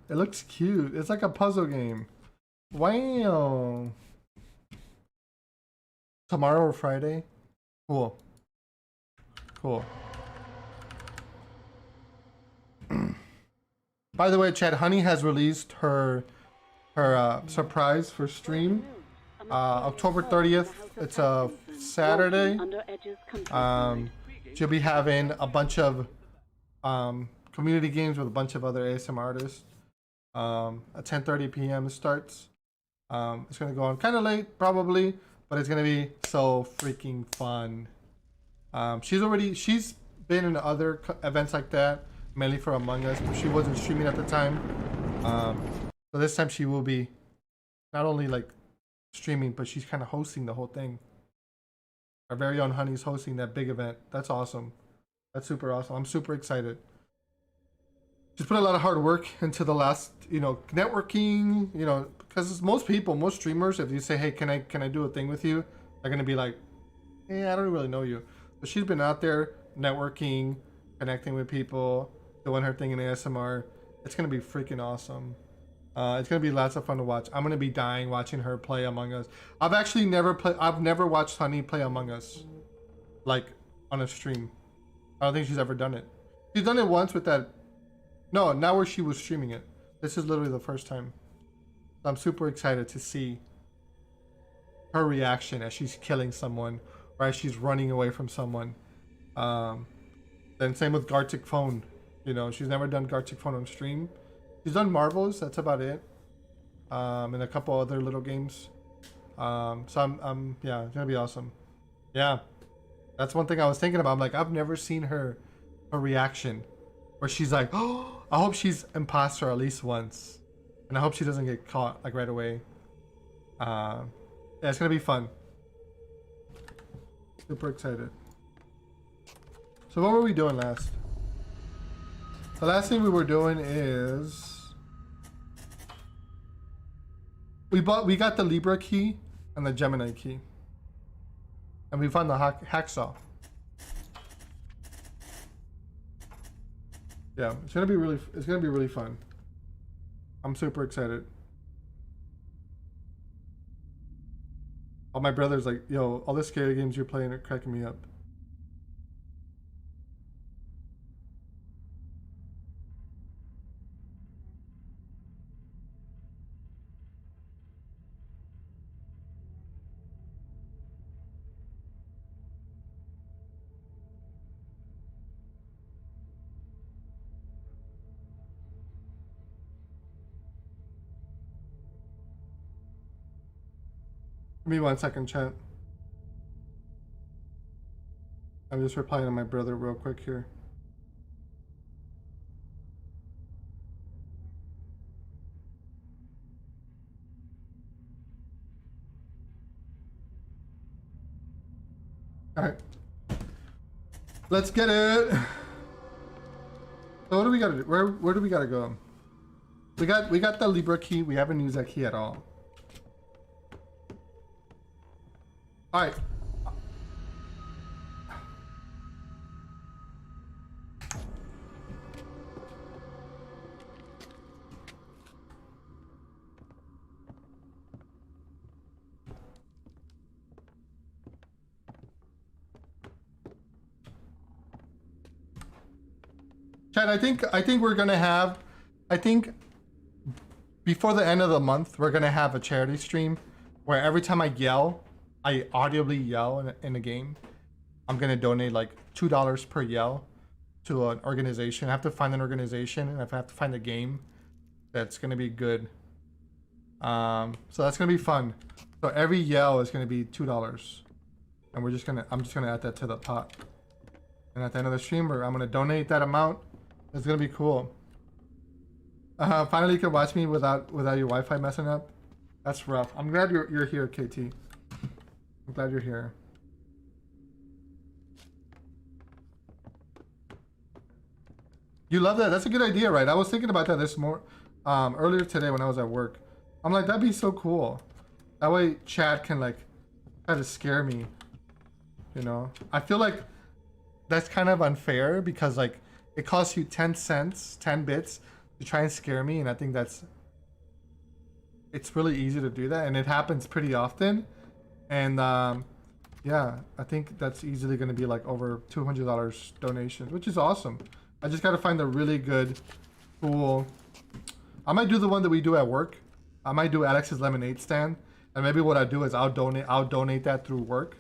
It looks cute. It's like a puzzle game. Wow. Tomorrow or Friday? Cool. Cool. By the way, Chad, Honey has released her surprise for stream. October 30th. It's a Saturday. She'll be having a bunch of community games with a bunch of other ASM artists. At 10:30 p.m. it starts. It's gonna go on kind of late, probably, but it's gonna be so freaking fun. She's been in other events like that, mainly for Among Us, but she wasn't streaming at the time. So this time she will be not only like streaming, but she's kind of hosting the whole thing. Our very own Honey's hosting that big event. That's awesome. That's super awesome. I'm super excited. Just put a lot of hard work into the last, networking, because most people, most streamers, if you say, hey, can I do a thing with you? They're going to be like, I don't really know you. But she's been out there networking, connecting with people, doing her thing in ASMR. It's going to be freaking awesome. It's going to be lots of fun to watch. I'm going to be dying watching her play Among Us. I've never watched Honey play Among Us, like, on a stream. I don't think she's ever done it. She's done it once with that. No, not where she was streaming it. This is literally the first time. I'm super excited to see her reaction as she's killing someone or as she's running away from someone. Then same with Gartic Phone. She's never done Gartic Phone on stream. She's done Marvels, that's about it. And a couple other little games. So yeah, it's gonna be awesome. Yeah. That's one thing I was thinking about. I'm like, I've never seen her reaction where she's like, oh, I hope she's imposter at least once. And I hope she doesn't get caught like right away. Yeah, it's gonna be fun. Super excited. So what were we doing last? The last thing we were doing is we got the Libra key and the Gemini key. And we found the hacksaw. Yeah, it's gonna be really fun. I'm super excited. All my brothers like, yo, all the scary games you're playing are cracking me up. Give me 1 second, chat. I'm just replying to my brother real quick here. All right, let's get it. So what do we gotta do? Where do we gotta go? We got the Libra key. We haven't used that key at all. All right. Chad, I think we're gonna have, before the end of the month, we're gonna have a charity stream where every time I yell, I audibly yell in a game, I'm gonna donate like $2 per yell to an organization. I have to find an organization and I have to find a game that's gonna be good. So that's gonna be fun. So every yell is gonna be $2, and I'm just gonna add that to the pot. And at the end of the stream, I'm gonna donate that amount. It's gonna be cool. Finally, you can watch me without your Wi-Fi messing up. That's rough. I'm glad you're here, KT. I'm glad you're here. You love that? That's a good idea, right? I was thinking about that earlier today when I was at work. I'm like, that'd be so cool. That way, Chad can like try to scare me. I feel like that's kind of unfair because like it costs you 10 cents, 10 bits to try and scare me, and I think it's really easy to do that, and it happens pretty often. And yeah, I think that's easily going to be like over $200 donations, which is awesome. I just got to find a really good, cool. I might do the one that we do at work. I might do Alex's lemonade stand, and maybe what I do is I'll donate that through work.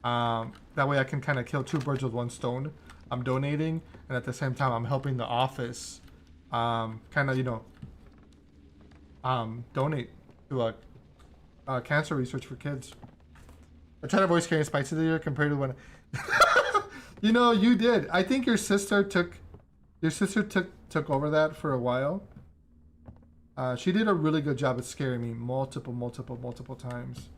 That way I can kind of kill two birds with one stone. I'm donating, and at the same time I'm helping the office donate to cancer research for kids. I tried to avoid scaring Spicy the year compared to when. You know, you did. I think your sister took over that for a while. She did a really good job at scaring me multiple times.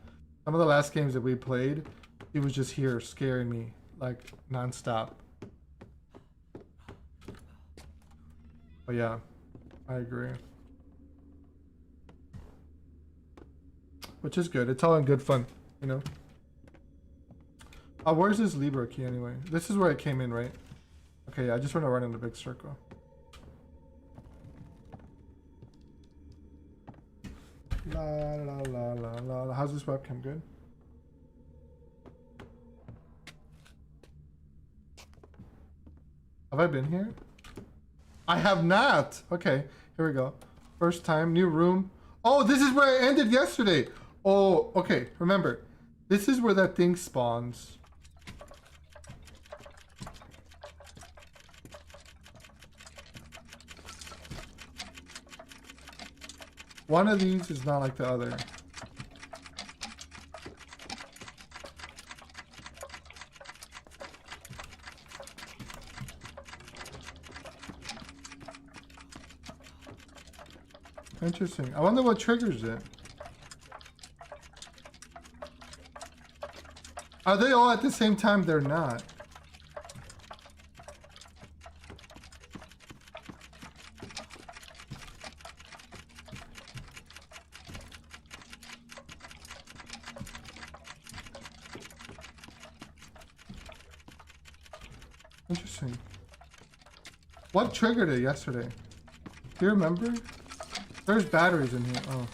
Some of the last games that we played, he was just here scaring me like nonstop. But yeah, I agree. Which is good. It's all in good fun, you know. Where's this Libra key anyway? This is where it came in, right? Okay, yeah, I just want to run in the big circle. La la la la la. How's this webcam? Good? Have I been here? I have not! Okay, here we go. First time, new room. Oh, this is where I ended yesterday! Oh, okay, remember. This is where that thing spawns. One of these is not like the other. Interesting. I wonder what triggers it. Are they all at the same time? They're not. Interesting. What triggered it yesterday? Do you remember? There's batteries in here. Oh.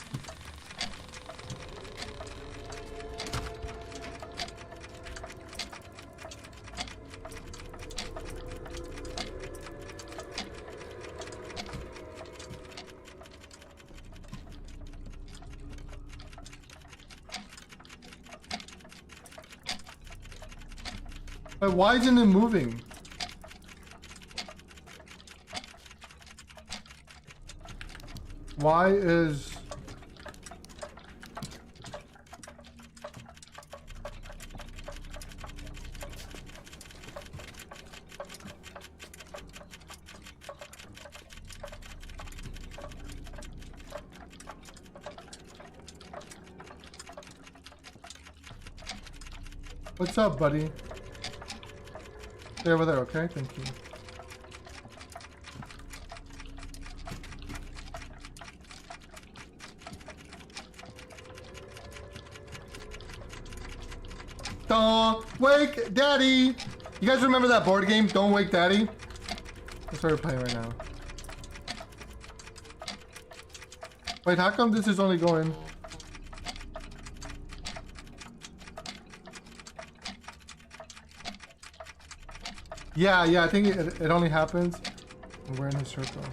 But why isn't it moving? Why is... What's up, buddy? Stay over there, okay? Thank you. Don't wake daddy! You guys remember that board game, Don't Wake Daddy? That's what we're playing right now. Wait, how come this is only going... Yeah, I think it only happens when we're in a circle.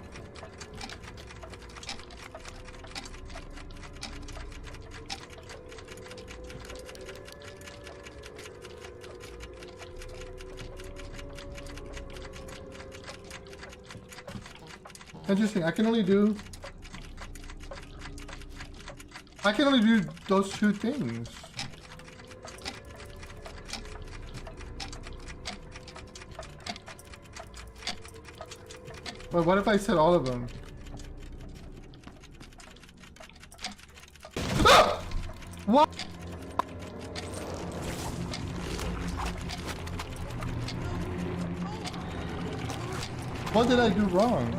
Interesting. I can only do those two things. But what if I said all of them? Ah! What? What did I do wrong?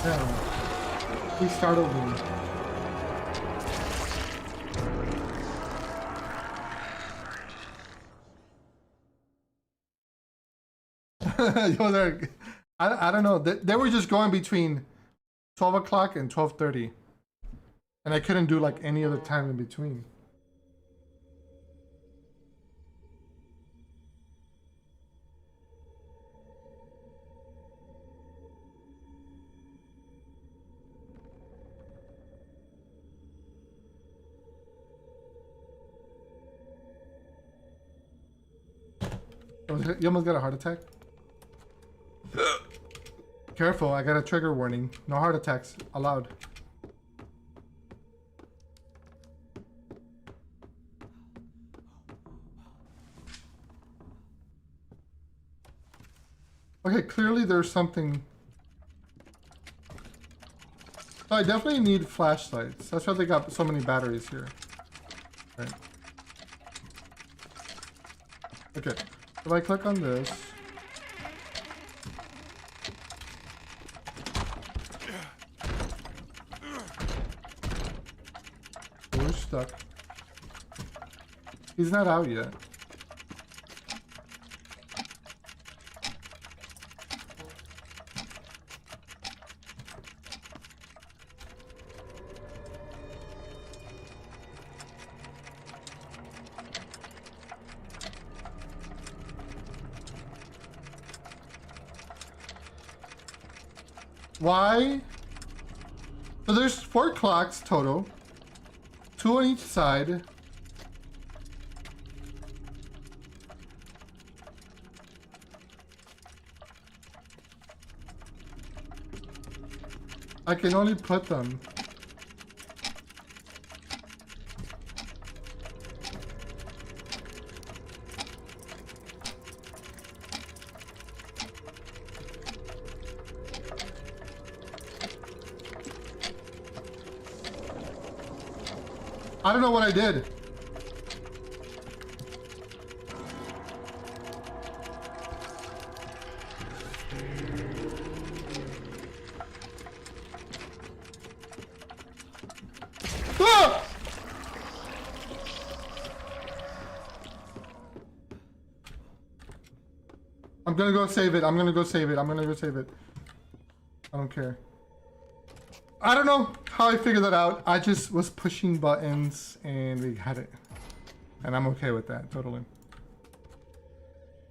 Damn. He startled me. I don't know. They were just going between 12 o'clock and 12:30. And I couldn't do like any other time in between. You almost got a heart attack? Careful, I got a trigger warning. No heart attacks allowed. Okay, clearly there's something. So I definitely need flashlights. That's why they got so many batteries here. Right. Okay. If I click on this. We're stuck. He's not out yet. Why? So there's 4 clocks total. 2 on each side. I can only put them. I don't know what I did. Ah! I'm gonna go save it. I'm gonna go save it. I'm gonna go save it. I don't care. I don't know how I figured that out. I just was pushing buttons and we got it. And I'm okay with that, totally.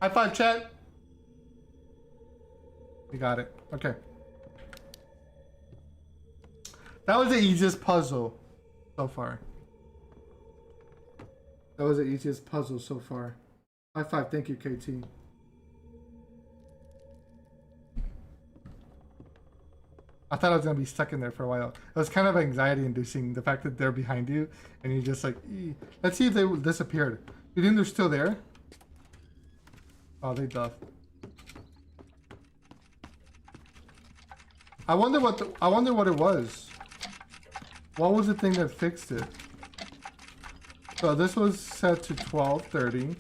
High five, chat. We got it. Okay. That was the easiest puzzle so far. That was the easiest puzzle so far. High five. Thank you, KT. I thought I was gonna be stuck in there for a while. It was kind of anxiety inducing, the fact that they're behind you and you're just like, "Ee." Let's see if they disappeared. You think they're still there? Oh, they duffed. I wonder what it was. What was the thing that fixed it? So this was set to 12:30.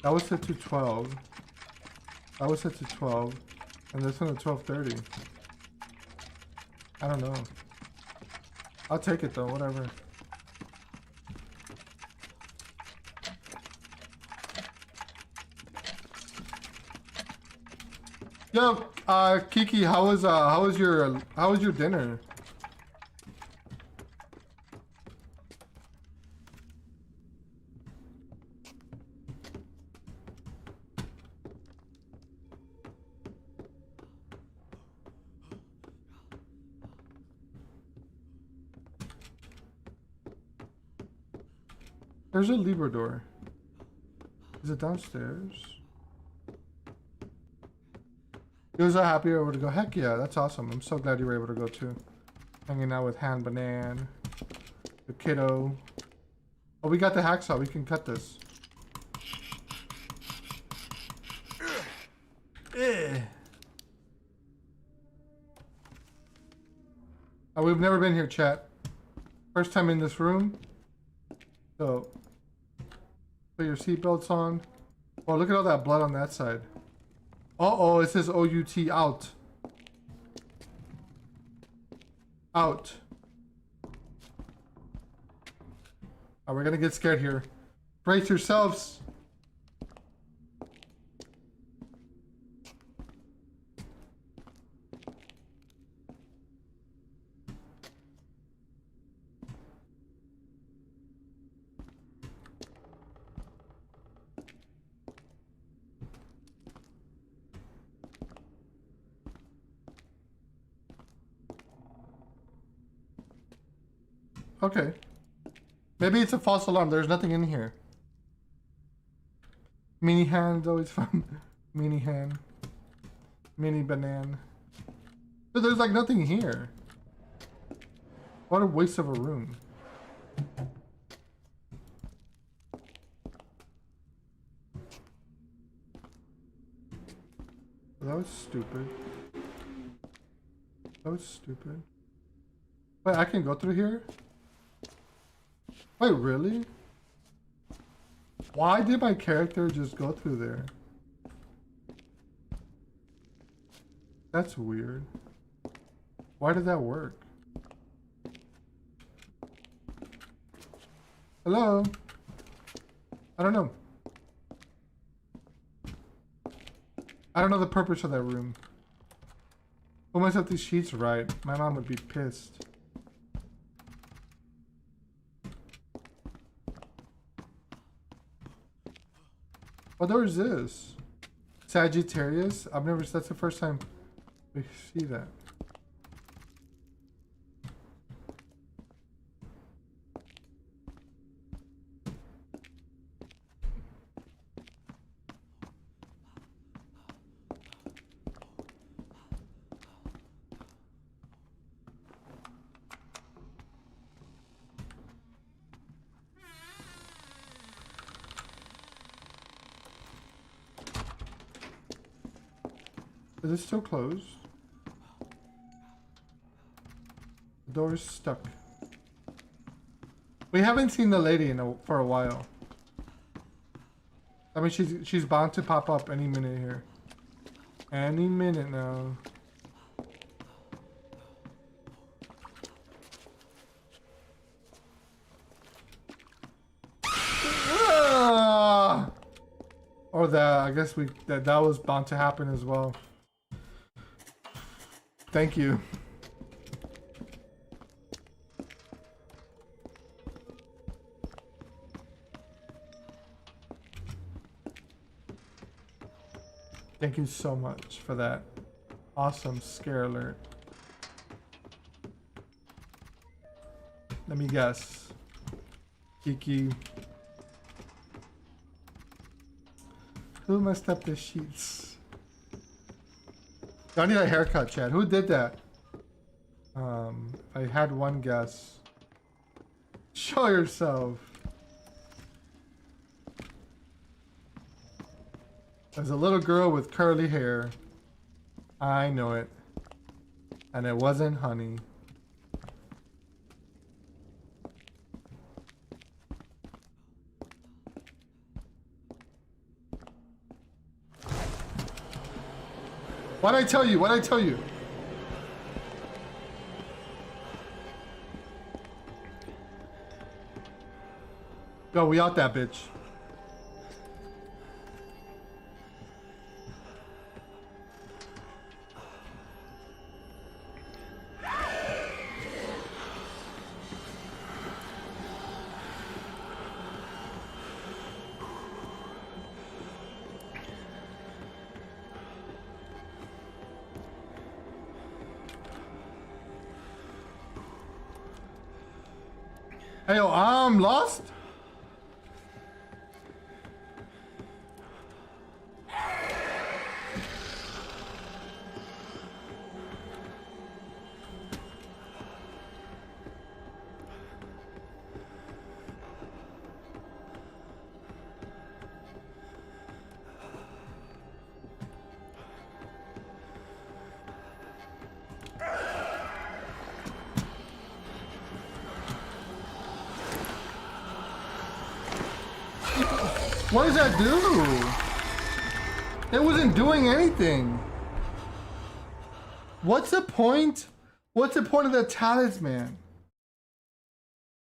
That was set to 12. That was set to 12. And this one at 12:30. I don't know. I'll take it though, whatever. Yo, Kiki, how was your dinner? There's a Libra door. Is it downstairs? You was happy you were able to go. Heck yeah, that's awesome. I'm so glad you were able to go too. Hanging out with Han Banan, the kiddo. Oh, we got the hacksaw. We can cut this. Oh, we've never been here, chat. First time in this room. So, put your seatbelts on. Oh, look at all that blood on that side. Uh-oh, it says OUT, out. Out. Oh, we're gonna get scared here. Brace yourselves. Okay. Maybe it's a false alarm. There's nothing in here. Mini hand's always fun. Mini hand. Mini banana. But there's like nothing here. What a waste of a room. That was stupid. That was stupid. Wait, I can go through here? Wait, really? Why did my character just go through there? That's weird. Why did that work? Hello? I don't know. I don't know the purpose of that room. Put myself these sheets right. My mom would be pissed. What door is this? Sagittarius? I've never, that's the first time we see that. Is it still closed? The door is stuck. We haven't seen the lady for a while. I mean, she's bound to pop up any minute here. Any minute now. Ah! Or that, I guess that was bound to happen as well. Thank you. Thank you so much for that awesome scare alert. Let me guess. Kiki. Who messed up the sheets? I need a haircut, Chad. Who did that? I had one guess. Show yourself. There's a little girl with curly hair. I know it. And it wasn't Honey. What'd I tell you? What'd I tell you? Go, we out that bitch. Hey, yo, I'm lost. What does that do? It wasn't doing anything. What's the point? What's the point of the talisman?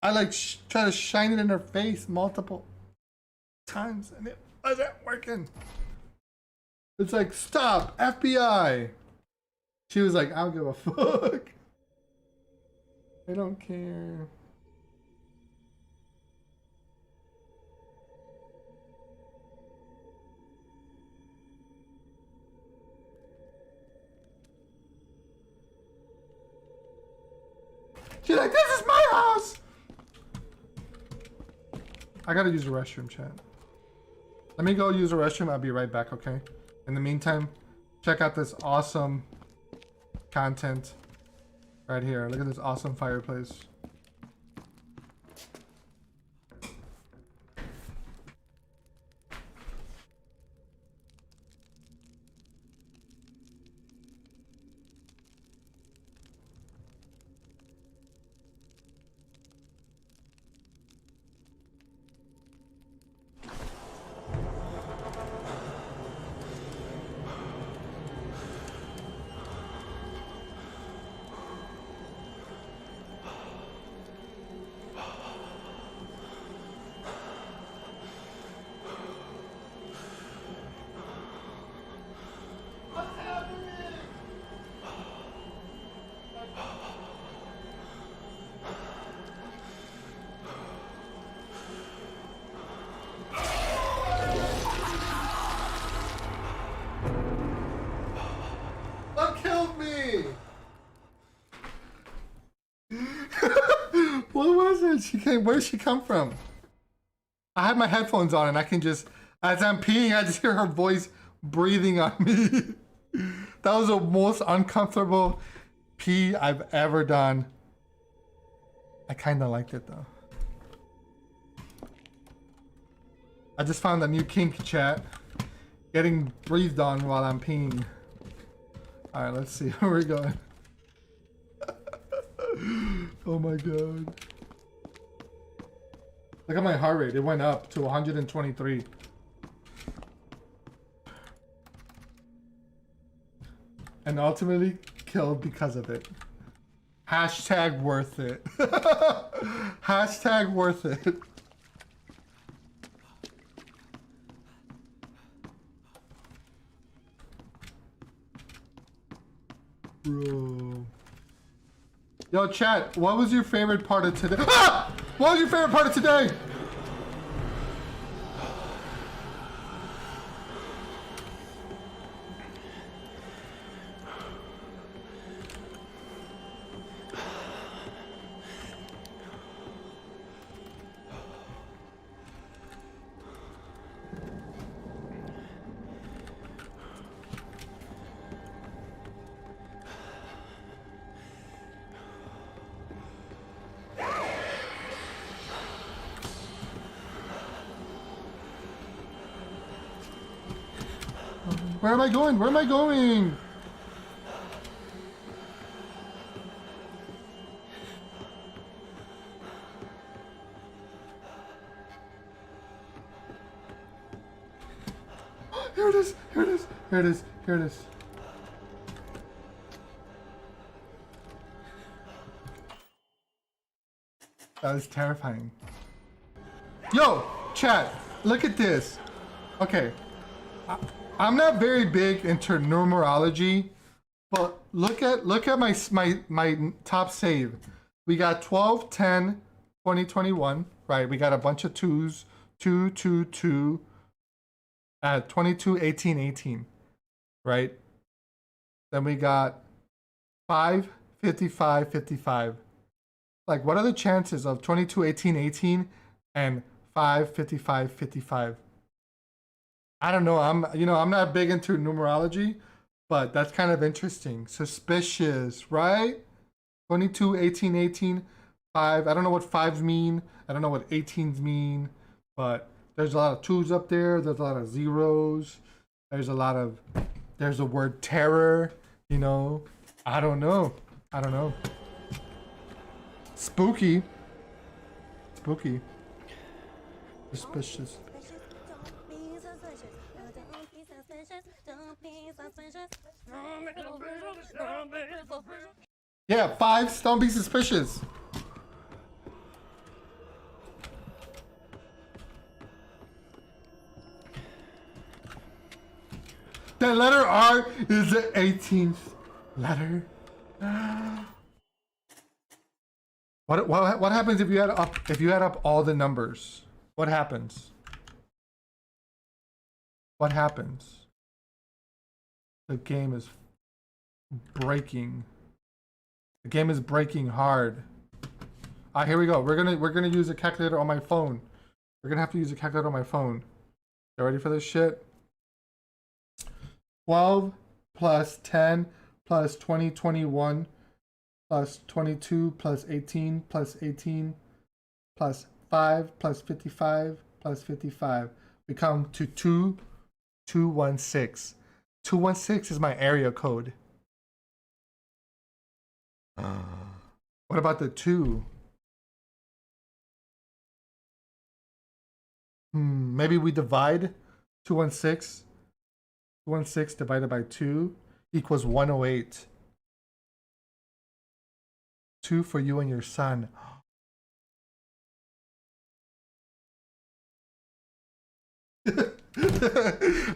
I like try to shine it in her face multiple times and it wasn't working. It's like, stop, FBI. She was like, I don't give a fuck. I don't care. She's like, this is my house! I gotta use the restroom, chat. Let me go use the restroom. I'll be right back, okay? In the meantime, check out this awesome content right here. Look at this awesome fireplace. She came. Where did she come from? I have my headphones on and I can just, as I'm peeing, I just hear her voice breathing on me. That was the most uncomfortable pee I've ever done. I kind of liked it though. I just found a new kink, chat. Getting breathed on while I'm peeing. Alright, let's see where we're going. Oh my god. Look at my heart rate. It went up to 123. And ultimately killed because of it. Hashtag worth it. Hashtag worth it. Bro. Yo, chat, what was your favorite part of today? Ah! What was your favorite part of today? Where am I going? Where am I going? Here it is. Here it is. Here it is. Here it is. That was terrifying. Yo, chat, look at this. Okay. I'm not very big into numerology, but look at my top save. We got 12, 10, 20, 21, right? We got a bunch of twos, 2, 2, 2, 22, 18, 18, right? Then we got 5, 55, 55. Like, what are the chances of 22, 18, 18 and 5, 55, 55? I don't know. I'm not big into numerology, but that's kind of interesting. Suspicious, right? 22, 18, 18, 5. I don't know what 5s mean. I don't know what 18s mean, but there's a lot of 2s up there. There's a lot of 0s. There's a word terror, you know. I don't know. Spooky. Suspicious. Yeah, 5. Don't be suspicious. The letter R is the 18th letter. What happens if you add up all the numbers? What happens? What happens? The game is breaking. The game is breaking hard. Here we go. We're gonna use a calculator on my phone. We're gonna have to use a calculator on my phone. You ready for this shit? 12 plus 10 plus 20, 21 plus 22 plus 18 plus 18 plus 5 plus 55 plus 55. We come to 216. 216 is my area code. What about the 2? Maybe we divide 216. 216 divided by 2 equals 108. 2 for you and your son.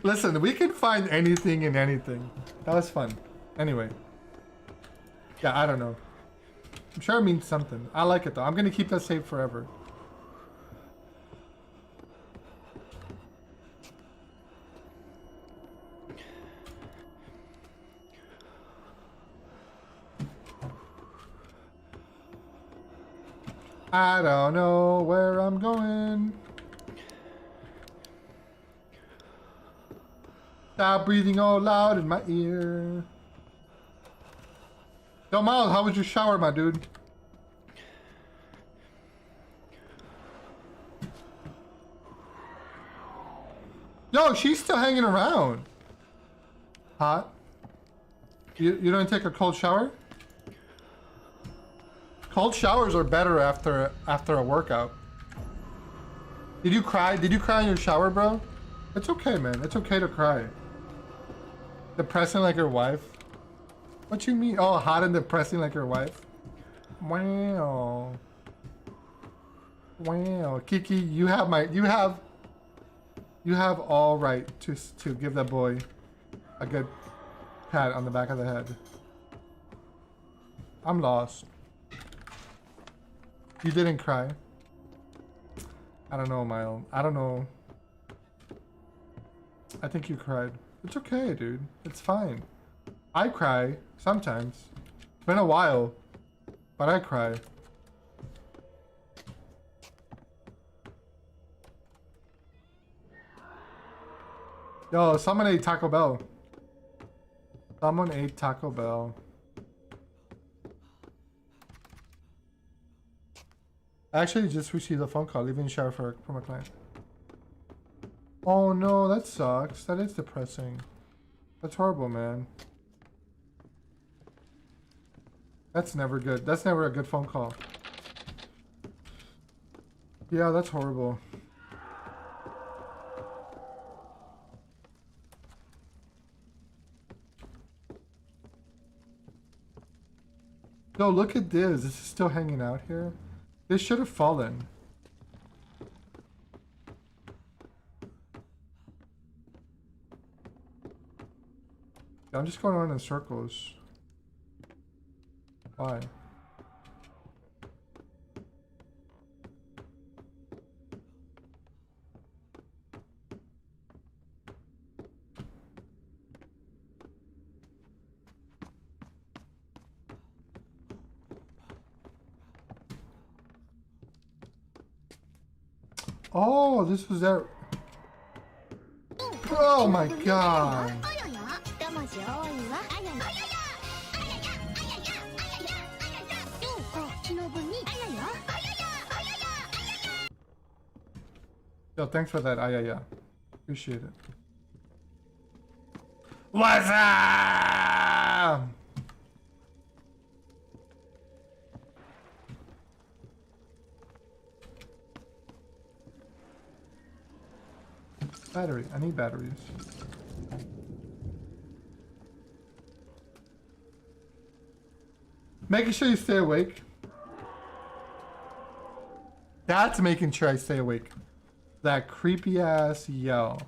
Listen, we can find anything in anything. That was fun. Anyway. Yeah, I don't know. I'm sure it means something. I like it though. I'm gonna keep that saved forever. I don't know where I'm going. Stop breathing all loud in my ear. Yo, Miles, how was your shower, my dude? Yo, she's still hanging around. Hot. You don't take a cold shower? Cold showers are better after a workout. Did you cry? Did you cry in your shower, bro? It's okay, man. It's okay to cry. Depressing like your wife? What you mean? Oh, hot and depressing like your wife? Wow. Wow. Kiki, you have all right to give that boy a good pat on the back of the head. I'm lost. You didn't cry. I don't know, Mile. I don't know. I think you cried. It's okay, dude. It's fine. I cry sometimes. It's been a while, but I cry. Yo, someone ate Taco Bell. Someone ate Taco Bell. I actually just received a phone call, leaving the shower from a client. Oh no, that sucks. That is depressing. That's horrible, man. That's never good. That's never a good phone call. Yeah, that's horrible. No, look at this. This is still hanging out here. This should have fallen. I'm just going around in circles. Why? Oh, this was that. Oh my god. Yo, thanks for that. Yeah. Appreciate it. What's up? Battery. I need batteries. Making sure you stay awake. That's making sure I stay awake. That creepy ass yell.